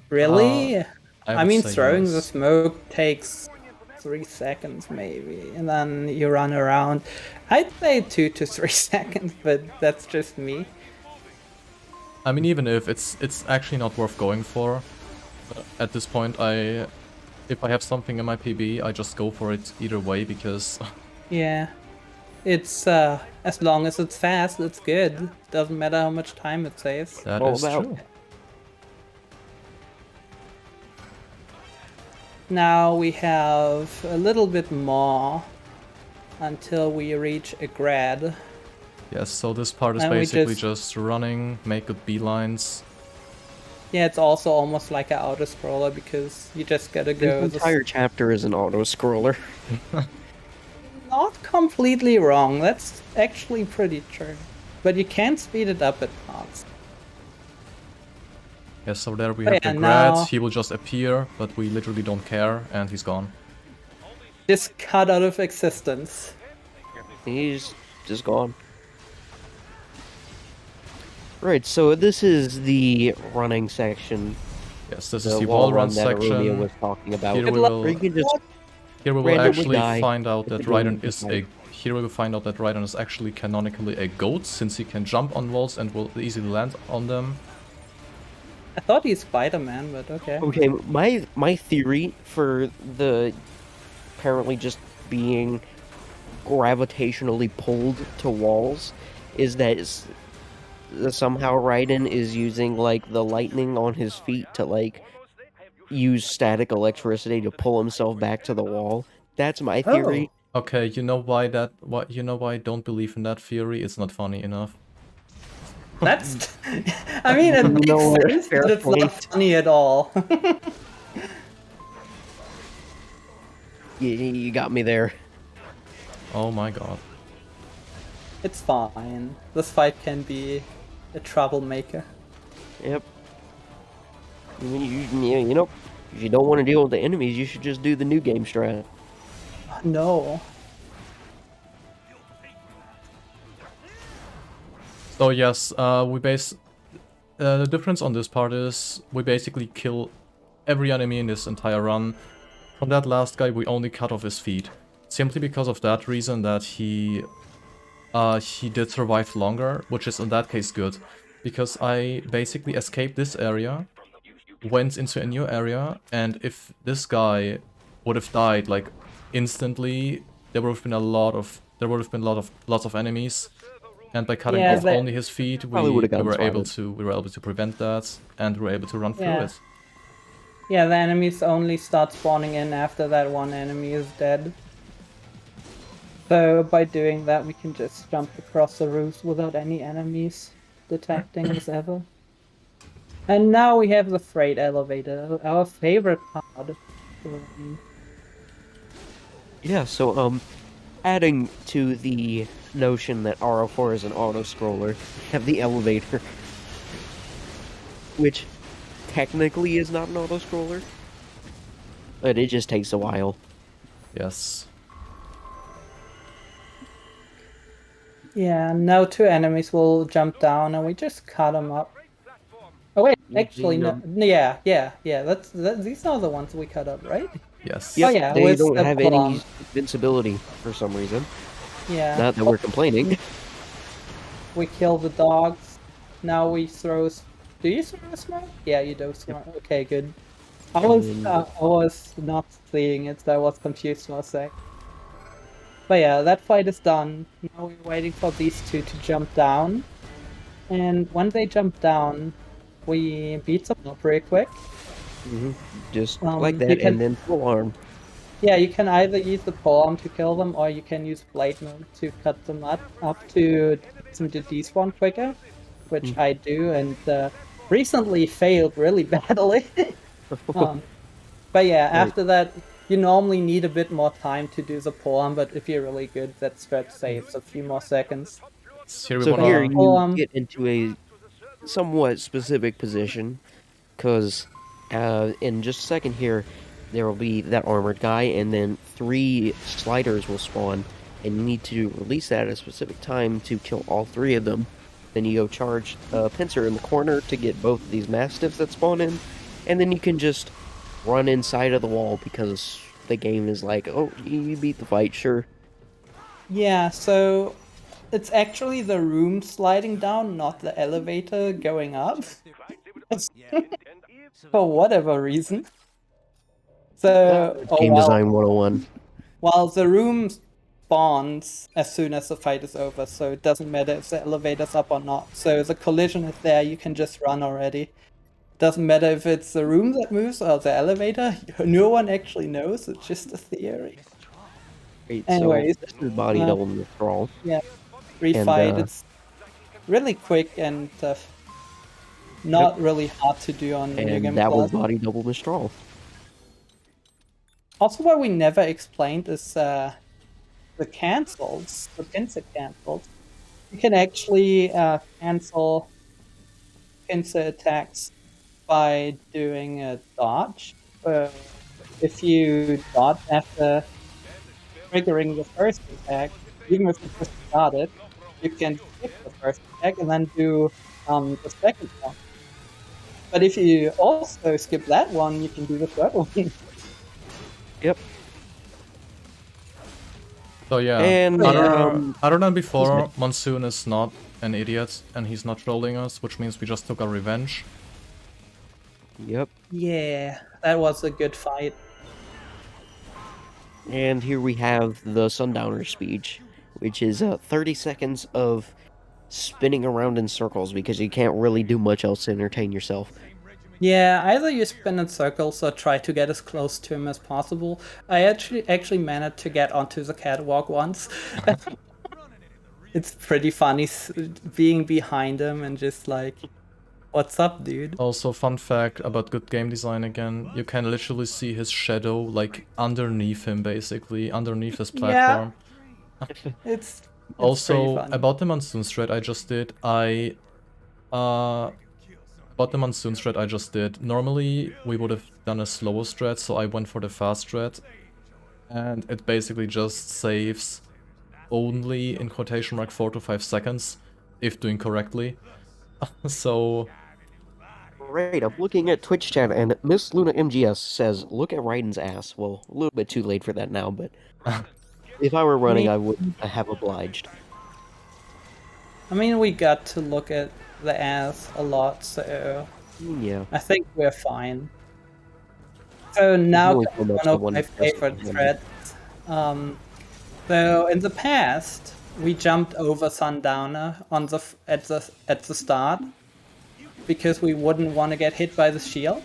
Really? I I would mean, say throwing the yes. smoke takes 3 seconds maybe, and then you run around. I'd say 2 to 3 seconds, but that's just me. I mean, even if it's actually not worth going for. At this point, if I have something in my PB, I just go for it either way because Yeah. It's, as long as it's fast, it's good. Doesn't matter how much time it saves. that All is about- true. Now we have a little bit more until we reach a grad. Yes, so this part is And we basically just- just running, make good beelines. Yeah, it's also almost like an auto-scroller because you just gotta This go... entire chapter is an auto scroller. Not completely wrong, that's actually pretty true. But you can speed it up at parts. Yes, so there we Oh, have yeah, the grad, now- he will just appear, but we literally don't care, and he's gone. Just cut out of existence. He's just gone. Right, so this is the running section. Yes, this is The the wall run that Aurelio section. was talking about. Here we luck. will, Where you can just here we will randomly actually die find out at that the beginning Raiden of is the a... fight. Here we will find out that Raiden is actually canonically a goat, since he can jump on walls and will easily land on them. I thought he's Spider-Man, but okay. Okay, my theory for the apparently just being gravitationally pulled to walls is that somehow Raiden is using like the lightning on his feet to like use static electricity to pull himself back to the wall. That's my theory. Okay, you know why I don't believe in that theory? It's not funny enough. That's... I mean, it makes know what? sense, Fair but it's not point. funny at all. You got me there. Oh my god. It's fine. This fight can be a troublemaker. Yep. You know, If you don't want to deal with the enemies, you should just do the new game strat. No. So yes, the difference on this part is we basically kill every enemy in this entire run. From that last guy, we only cut off his feet. Simply because of that reason that he did survive longer, which is in that case good. Because I basically escaped this area, went into a new area, and if this guy would have died like instantly, there would have been lots of enemies. And by cutting off only his feet, we Probably would've gotten were able spotted. to prevent that, and we were able to run through it. Yeah, the enemies only start spawning in after that one enemy is dead. So by doing that, we can just jump across the roofs without any enemies detecting us ever. And now we have the freight elevator, our favorite part. Yeah, so, adding to the notion that RO4 is an auto-scroller, we have the elevator, which technically is not an auto-scroller, but it just takes a while. Yes. Yeah, now two enemies will jump down and we just cut them up. Oh wait, actually no. Yeah. These are the ones we cut up, right? Yes. Yep. Oh, yeah, They with don't the have plum. any invincibility for some reason. Yeah. Not that we're complaining. We kill the dogs. Now we throw. Do you throw smoke? Yeah, you do smoke. Okay, good. I was not seeing it, so I was confused for a sec. But yeah, that fight is done. Now we're waiting for these two to jump down. And when they jump down, we beat them up real quick. Just like that, and then full arm. Yeah, you can either use the polearm to kill them, or you can use blade mode to cut them up to despawn quicker, which I do, and recently failed really badly. But yeah, after that, you normally need a bit more time to do the polearm, but if you're really good, that stretch saves a few more seconds. So Here you get into a somewhat specific position, because in just a second here, there will be that armored guy, and then 3 sliders will spawn, and you need to release that at a specific time to kill all 3 of them. Then you go charge a pincer in the corner to get both of these mastiffs that spawn in, and then you can just run inside of the wall because the game is like, oh, you beat the fight, sure. Yeah, so it's actually the room sliding down, not the elevator going up. For whatever reason. So, Game design 101. While the room spawns as soon as the fight is over, so it doesn't matter if the elevator's up or not. So the collision is there, you can just run already. Doesn't matter if it's the room that moves or the elevator. No one actually knows. It's just a theory. Great, Anyways, so this is body double withdrawal. Yeah, refight. It's really quick and not really hard to do on New Game And that was Plus. body double withdrawal. Also, what we never explained is the cancels, the pincer cancels. You can actually cancel pincer attacks by doing a dodge. If you dodge after triggering the first attack, even if you just started, you can skip the first attack and then do the second one. But if you also skip that one, you can do the third one. Yep. So yeah, And, other than before, Monsoon is not an idiot, and he's not trolling us, which means we just took our revenge. Yep. Yeah, that was a good fight. And here we have the Sundowner speech, which is 30 seconds of spinning around in circles because you can't really do much else to entertain yourself. Yeah, either you spin in circles or try to get as close to him as possible. I actually managed to get onto the catwalk once. It's pretty funny being behind him and just like, what's up, dude? Also, fun fact about good game design again, you can literally see his shadow like underneath him, basically, underneath his platform. Yeah. It's also, about the Monsoon strat I just did, I But the Monsoon strat I just did. Normally, we would have done a slower strat, so I went for the fast strat. And it basically just saves only, in quotation mark, 4 to 5 seconds, if doing correctly. So... Right, I'm looking at Twitch chat, and Miss Luna MGS says, "Look at Raiden's ass." Well, a little bit too late for that now, but if I were running, I would have obliged. I mean, we got to look at the ass a lot, so Yeah. I think we're fine. So now only comes so much one the of one my person favorite can do. threads. So in the past, we jumped over Sundowner on at the start because we wouldn't want to get hit by the shield.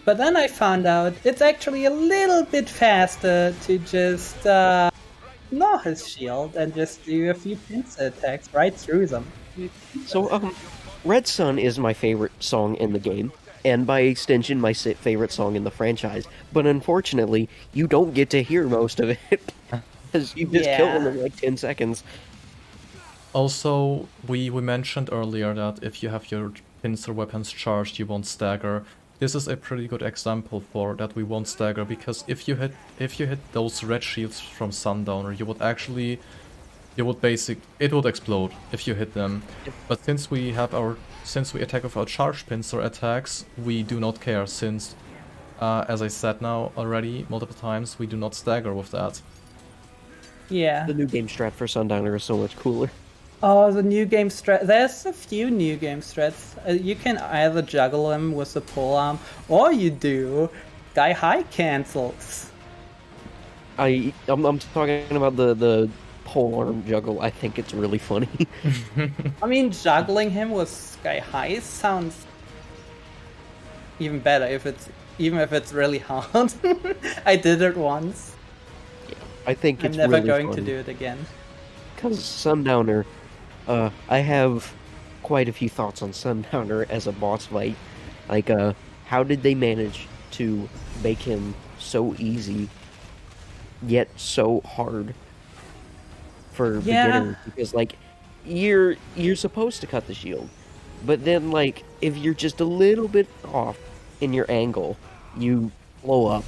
But then I found out it's actually a little bit faster to just gnaw his shield and just do a few pincer attacks right through them. So, Red Sun is my favorite song in the game, and by extension, my favorite song in the franchise. But unfortunately, you don't get to hear most of it, because you just kill them in like 10 seconds. Also, we mentioned earlier that if you have your pincer weapons charged, you won't stagger. This is a pretty good example for that we won't stagger, because if you hit those red shields from Sundowner, you would actually it would explode if you hit them. But since we attack with our charged pincer attacks, we do not care, since as I said now already multiple times, we do not stagger with that. Yeah. The new game strat for Sundowner is so much cooler. Oh, the new game strat. There's a few new game strats. You can either juggle them with the polearm, or you do Sky High cancels. I'm talking about the polearm juggle. I think it's really funny. I mean, juggling him with Sky High sounds even better even if it's really hard. I did it once. I think it's I'm never really going funny. to do it again. Because Sundowner, I have quite a few thoughts on Sundowner as a boss fight. Like, how did they manage to make him so easy, yet so hard for beginners? Because, like, you're supposed to cut the shield, but then, like, if you're just a little bit off in your angle, you blow up.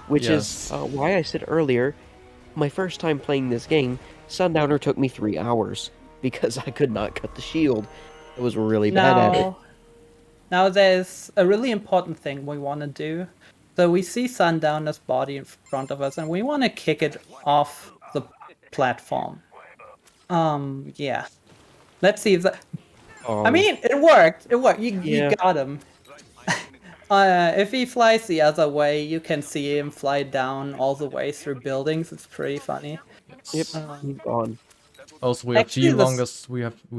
Which is why I said earlier, my first time playing this game, Sundowner took me 3 hours because I could not cut the shield. I was really bad at it. Now there's a really important thing we want to do. So we see Sundowner's body in front of us, and we want to kick it off the platform. Yeah. Let's see if that... I mean, it worked! It worked! You got him. If he flies the other way, you can see him fly down all the way through buildings. It's pretty funny. Yep, he's gone. Also, we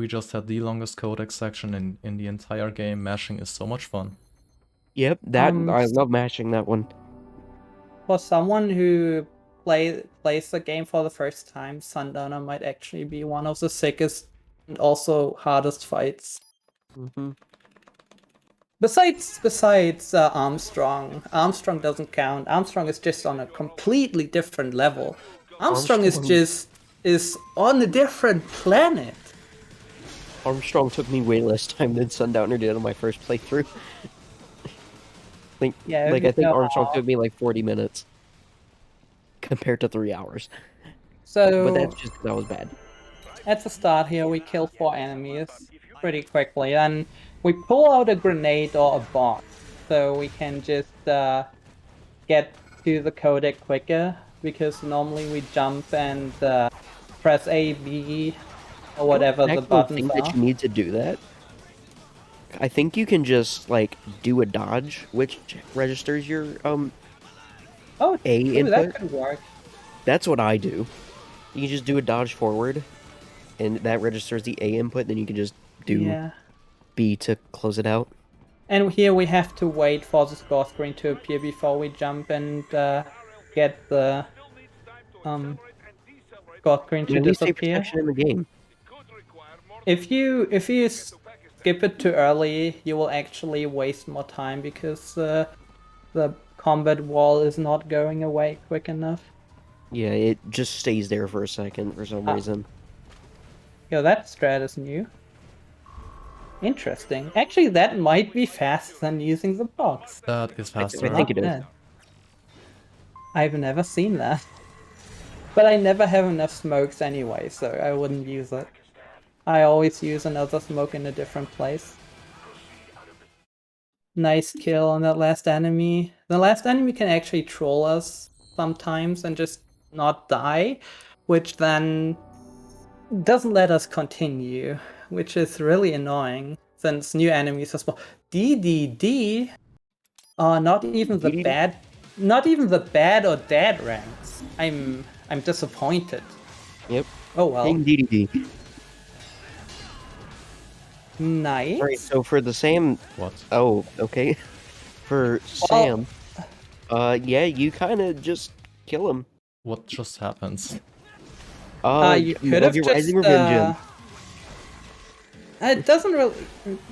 just had the longest codex section in the entire game. Mashing is so much fun. Yep, I love mashing that one. For someone who plays the game for the first time, Sundowner might actually be one of the sickest and also hardest fights. Mm-hmm. Besides Armstrong doesn't count. Armstrong is just on a completely different level. Armstrong is on a different planet. Armstrong took me way less time than Sundowner did on my first playthrough. I think Armstrong took me like 40 minutes compared to 3 hours. So, but that's just because I was bad. At the start here, we kill 4 enemies pretty quickly, and we pull out a grenade or a bomb, so we can just get to the codec quicker, because normally we jump and press A, B, or whatever the buttons think are. that you need to do that. I think you can just like do a dodge, which registers your A input. That could work. That's what I do. You can just do a dodge forward, and that registers the A input. Then you can just do B to close it out. And here we have to wait for the score screen to appear before we jump and get the score screen to disappear. In the game. If you skip it too early, you will actually waste more time, because the combat wall is not going away quick enough. Yeah, it just stays there for a second for some reason. Yeah, that strat is new. Interesting. Actually, that might be faster than using the box. That is I faster. think it is. Bad. I've never seen that. But I never have enough smokes anyway, so I wouldn't use it. I always use another smoke in a different place. Nice kill on that last enemy. The last enemy can actually troll us sometimes and just not die, which then doesn't let us continue, which is really annoying since new enemies are spawned. DDD are not even the DDD? bad or dead ranks. I'm disappointed. Yep. Oh well. King DDD. Nice. Alright, so for the Sam... What? Oh, okay. For Sam, yeah, you kind of just kill him. What just happens? You could have your just. Rising Revenge It doesn't really.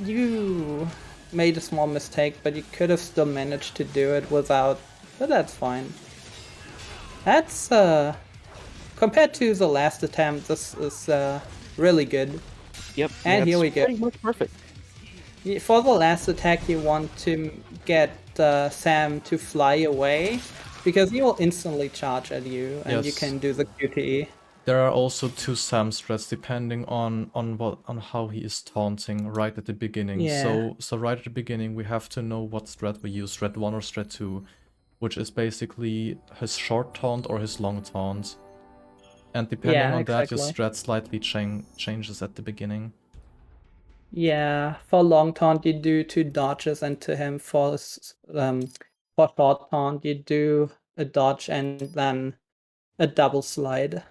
You made a small mistake, but you could have still managed to do it without. But that's fine. That's compared to the last attempt, this is really good. Yep. And here that's we go. Pretty much perfect. For the last attack, you want to get Sam to fly away, because he will instantly charge at you, and you Yes. can do the QTE. There are also two Sam strats depending on how he is taunting right at the beginning. Yeah. So right at the beginning we have to know what strat we use, strat 1 or strat 2, which is basically his short taunt or his long taunt. And depending Yeah, on that, your exactly. strat slightly changes at the beginning. Yeah, for long taunt you do 2 dodges, and to him for short taunt you do a dodge and then a double slide.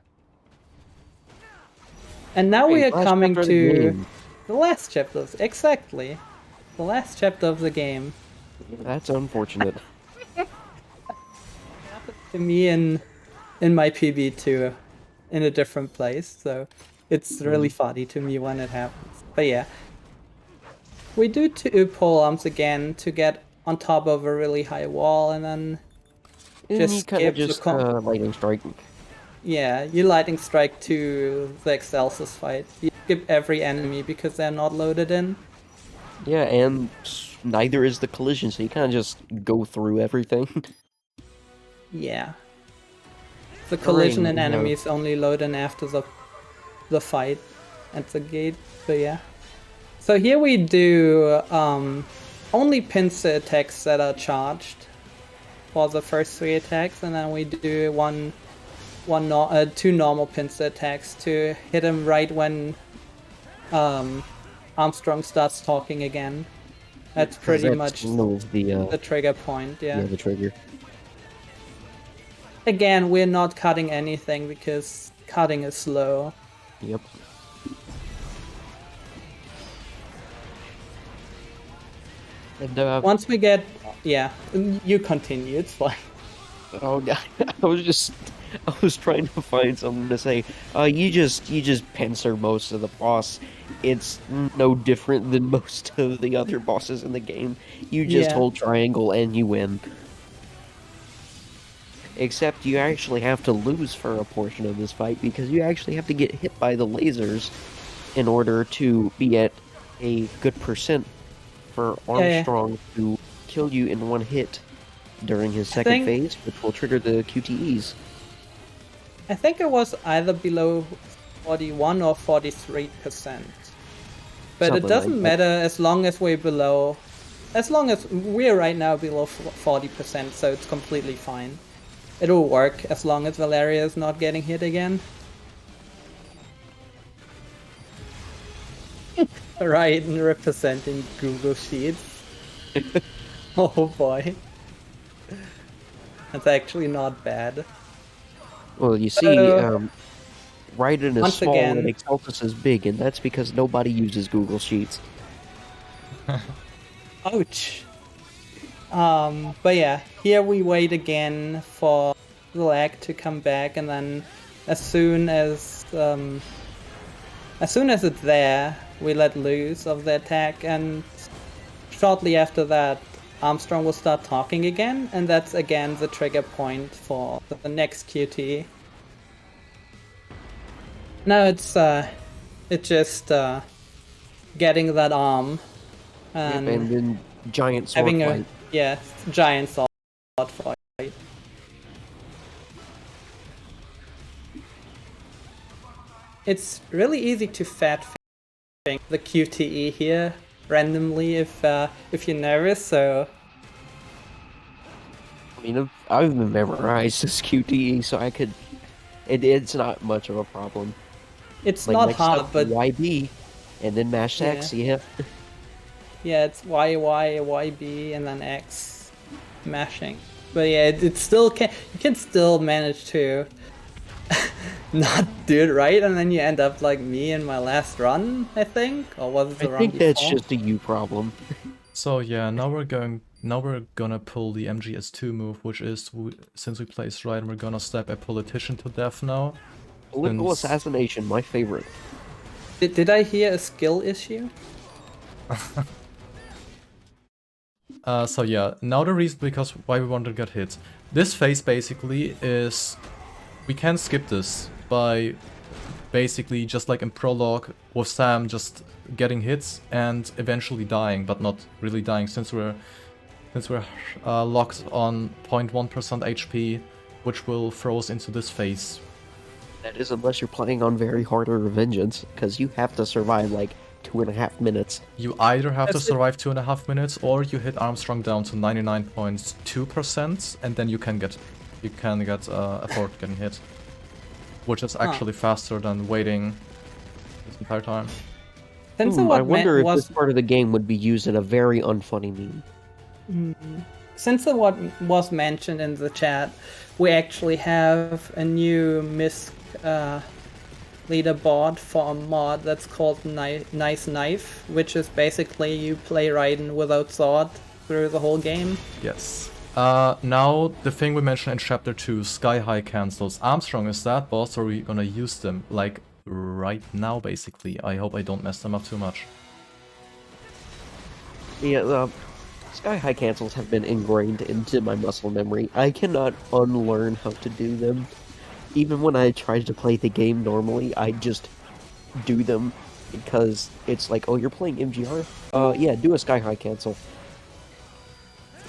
And now we Hey, are last coming chapter of the to game. the last chapter. Exactly, the last chapter of the game. That's unfortunate. To me in my PB2 in a different place, so it's really funny to me when it happens. But yeah. We do 2 pole arms again to get on top of a really high wall, and then And just you kind of skip the just lightning strike. yeah, you lightning strike to the Excelsis fight. You skip every enemy because they're not loaded in. Yeah, and neither is the collision, so you kind of just go through everything. Yeah. The collision and you know. enemies only load in after the fight at the gate, but yeah. So here we do only pincer attacks that are charged for the first 3 attacks, and then we do 2 normal pincer attacks to hit him right when Armstrong starts talking again. That's pretty much the trigger point, yeah. Yeah, the trigger. Again, we're not cutting anything because cutting is slow. Yep. And Once we get... yeah, you continue, it's fine. oh god, I was trying to find something to say. You just pincer most of the boss. It's no different than most of the other bosses in the game. You just Yeah. hold triangle and you win. Except you actually have to lose for a portion of this fight because you actually have to get hit by the lasers in order to be at a good percent for Armstrong to kill you in one hit during his second phase, which will trigger the QTEs. I think it was either below 41 or 43%. But Something it doesn't like matter as long as we're below... as long as we're right now below 40%, so it's completely fine. It'll work as long as Valeria is not getting hit again. Right, and representing Google Sheets. Oh boy. That's actually not bad. Well, you see, Raiden is once small again- and Exaltus is big, and that's because nobody uses Google Sheets. Ouch. But yeah, here we wait again for the lag to come back, and then as soon as it's there, we let loose of the attack, and shortly after that, Armstrong will start talking again, and that's again the trigger point for the next QT. Now it's it just getting that arm Yep, and and then giant sword having fight. giant sword fight. It's really easy to fat thing the QTE here randomly if you're nervous. So I mean, I've memorized this QTE, so I could. It's not much of a problem. it's Like not next hard, up, but YB, and then mash X. Yeah. yeah, it's YB, and then X mashing. But yeah, it still you can still manage to not do it right, and then you end up like me in my last run, I think, or was it the I run think before? that's just a you problem. So yeah, now we're gonna pull the MGS2 move, which is since we placed right, we're gonna stab a politician to death now. Political Since- assassination, my favorite. Did I hear a skill issue? So yeah, now the reason why we want to get hit. This phase basically is we can skip this by basically just like in prologue with Sam just getting hits and eventually dying, but not really dying since we're locked on 0.1% HP, which will throw us into this phase. That is unless you're playing on very harder vengeance, because you have to survive like 2.5 minutes. You either have to That's it. survive 2.5 minutes, or you hit Armstrong down to 99.2%, and then you can get afford getting hit, which is actually faster than waiting this entire time. Since I what wonder if was this part of the game would be used in a very unfunny meme. since what was mentioned in the chat, we actually have a new MISC leaderboard for a mod that's called Nice Knife, which is basically you play Raiden without sword through the whole game. Yes. Now, the thing we mentioned in Chapter 2, Sky High cancels. Armstrong is that boss, or are we gonna use them, like, right now, basically? I hope I don't mess them up too much. Yeah, the Sky High cancels have been ingrained into my muscle memory. I cannot unlearn how to do them. Even when I try to play the game normally, I just do them because it's like, oh, you're playing MGR? Yeah, do a Sky High cancel.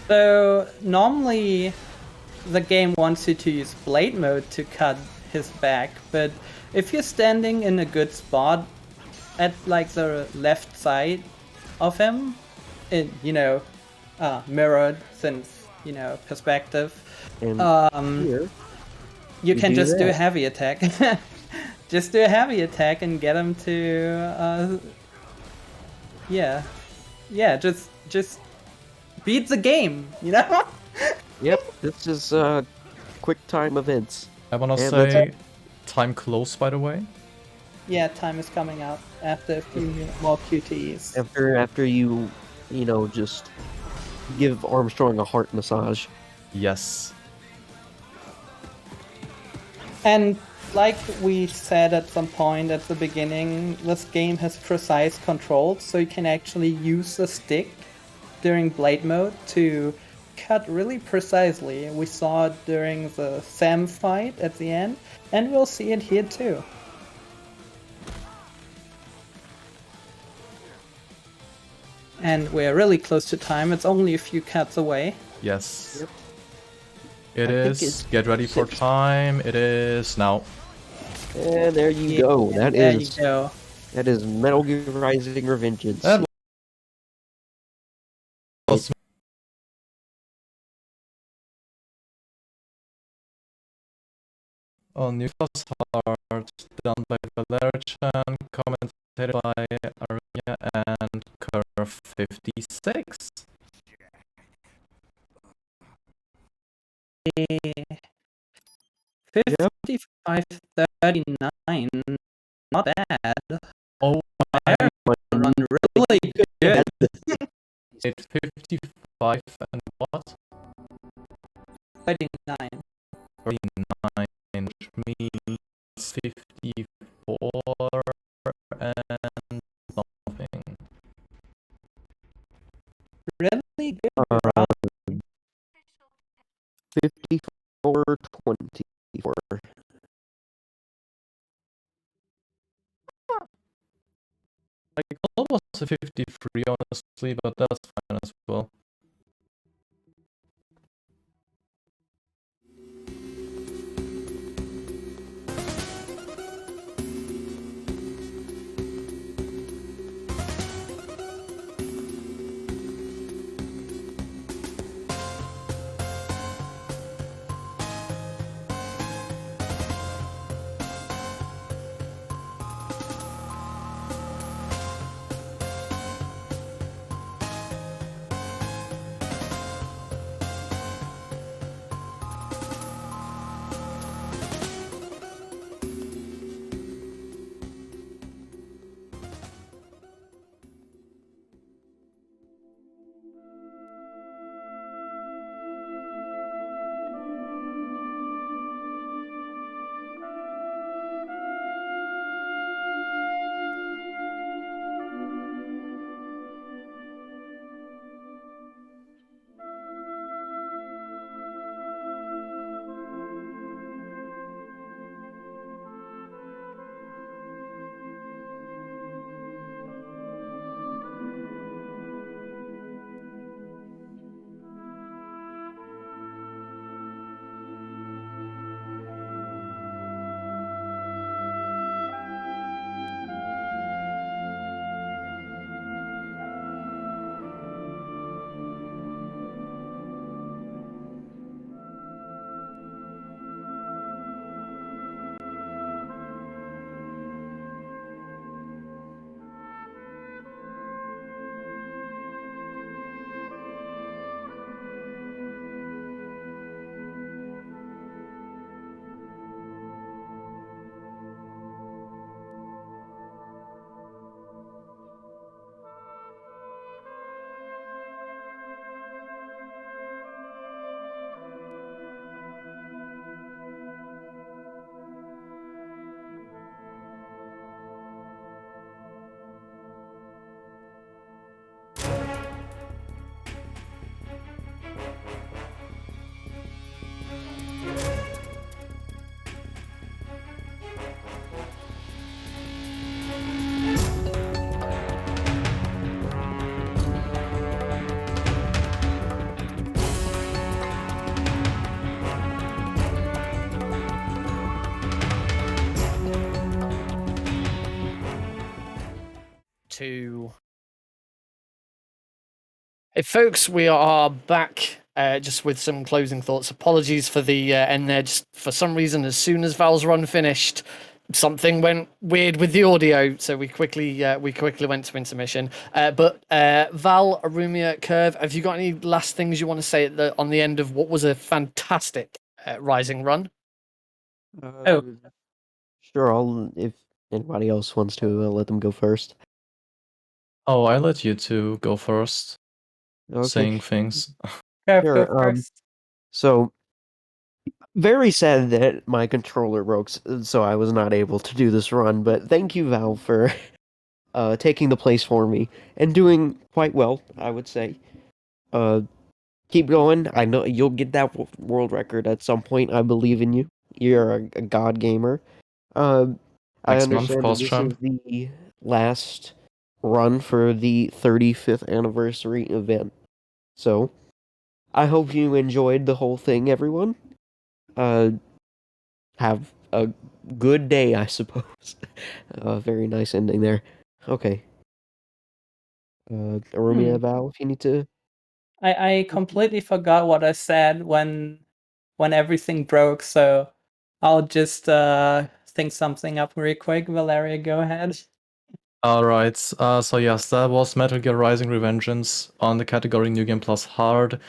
So normally the game wants you to use blade mode to cut his back, but if you're standing in a good spot at like the left side of him, mirrored since perspective, And here, you can do just do a that. heavy attack. Just do a heavy attack and get him to just beat the game, Yep, this is quick time events. I wanna And say, time close, by the way. Yeah, time is coming out after a few more QTEs. After you just give Armstrong a heart massage. Yes. And like we said at some point at the beginning, this game has precise controls, so you can actually use the stick during blade mode to cut really precisely. We saw it during the Sam fight at the end, and we'll see it here too. And we're really close to time, it's only a few cuts away. Yes. Yep. It I think is. it's Get ready for 6. time. It is now. And there you go. There you That go. is Metal Gear Rising Revengeance. That was on Nicholas Hart, done by Valerian, commentated by Arena and Curve 56. Yep. 55-39, not bad. Oh, Run really good. it's 55 and what? 39. 39, which means 54 and something. Really good. 54-24. Like almost also 53 honestly, but that's fine as well. To Hey folks, we are back just with some closing thoughts. Apologies for the end there. Just for some reason, as soon as Val's run finished, something went weird with the audio, so we quickly went to intermission. But Val, Arumia, Curve, have you got any last things you want to say on the end of what was a fantastic Rising run? Sure. If anybody else wants to, let them go first. Oh, I let you two go first, Okay. saying things. Go Sure. first. So very sad that my controller broke, so I was not able to do this run. But thank you, Val, for taking the place for me and doing quite well, I would say. Keep going. I know you'll get that world record at some point. I believe in you. You're a god gamer. I Next month, understand that pause this champ. is the last run for the 35th anniversary event. So, I hope you enjoyed the whole thing, everyone. Have a good day, I suppose. Very nice ending there. Okay. Arumia, Val, if you need to. I completely forgot what I said when everything broke, so I'll just think something up real quick. Valeria, go ahead. Alright, so yes, that was Metal Gear Rising Revengeance on the category New Game Plus Hard.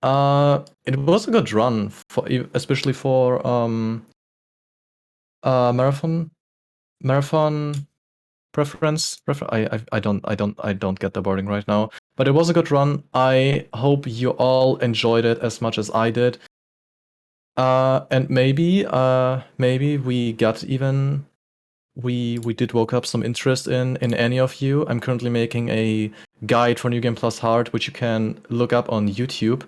It was a good run, especially for marathon preference. I don't get the wording right now, but it was a good run. I hope you all enjoyed it as much as I did. And maybe we got even. We did woke up some interest in any of you. I'm currently making a guide for New Game Plus Hard, which you can look up on YouTube.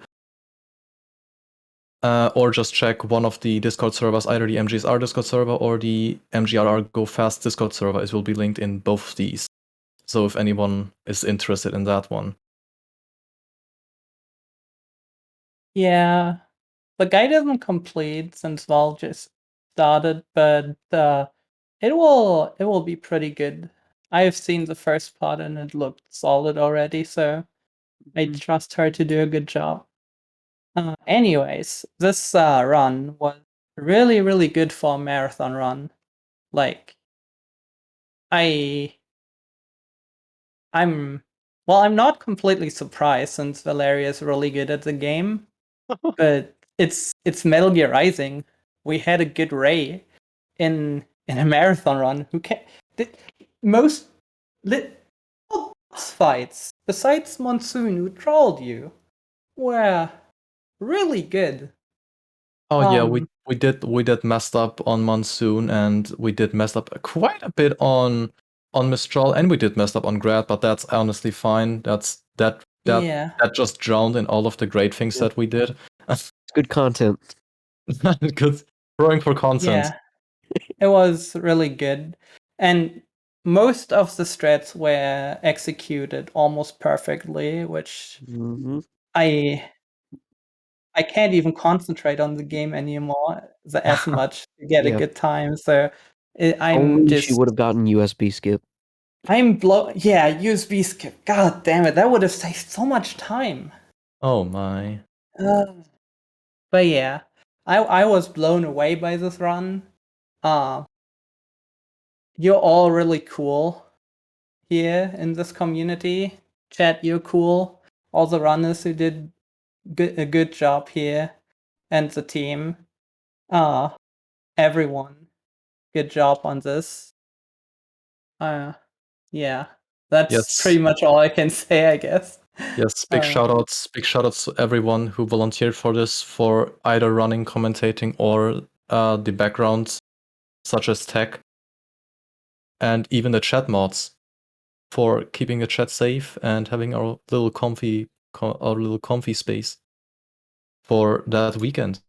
Or just check one of the Discord servers, either the MGSR Discord server or the MGRR Go Fast Discord server. It will be linked in both of these. So if anyone is interested in that one. Yeah, the guide isn't complete since Val just started, but it will be pretty good. I have seen the first part and it looked solid already, so I trust her to do a good job. Anyways, this run was really, really good for a marathon run. Like, I'm not completely surprised since Valeria is really good at the game, but it's Metal Gear Rising. We had a good Ray in a marathon run who can most lit boss fights besides Monsoon who trolled you were really good. Oh yeah, Um, we did messed up on Monsoon, and we did messed up quite a bit on Mistral, and we did messed up on Grad, but that's honestly fine. That yeah, just drowned in all of the great things that we did. It's good content. Good throwing for content. yeah, it was really good, and most of the strats were executed almost perfectly, which Hmm. I can't even concentrate on the game anymore as much to get a Yeah. good time. So I'm Only she just would have gotten USB skip. yeah, USB skip. God damn it, that would have saved so much time. Oh my. Uh, but yeah, I was blown away by this run. Uh, you're all really cool here in this community. Chat, you're cool. All the runners who did a good job here, and the team. Uh, everyone, good job on this. Yeah, that's pretty Yes. much all I can say, I guess. Yes, big shoutouts to everyone who volunteered for this, for either running, commentating, or the backgrounds, such as tech, and even the chat mods, for keeping the chat safe and having our little comfy space for that weekend.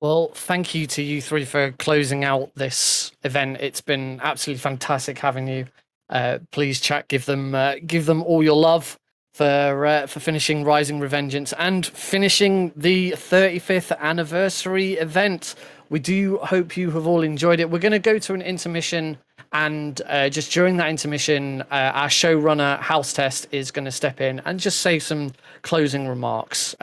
Well, thank you to you three for closing out this event. It's been absolutely fantastic having you. Please, chat, give them all your love for finishing Rising Revengeance and finishing the 35th anniversary event. We do hope you have all enjoyed it. We're going to go to an intermission, and just during that intermission, our showrunner House Test is going to step in and just say some closing remarks.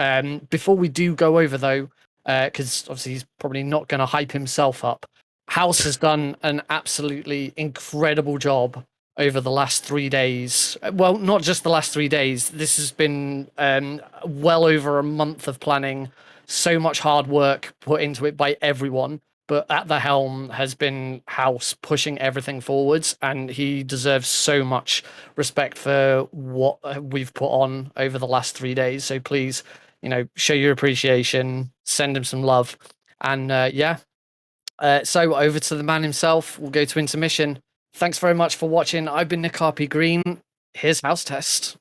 Before we do go over, though, because obviously he's probably not going to hype himself up. House has done an absolutely incredible job over the last 3 days. Well, not just the last 3 days. This has been well over a month of planning. So much hard work put into it by everyone. But at the helm has been House pushing everything forwards, and he deserves so much respect for what we've put on over the last 3 days. So please, show your appreciation, send him some love, and so over to the man himself. We'll go to intermission. Thanks very much for watching. I've been Nick RP Green. Here's House Test.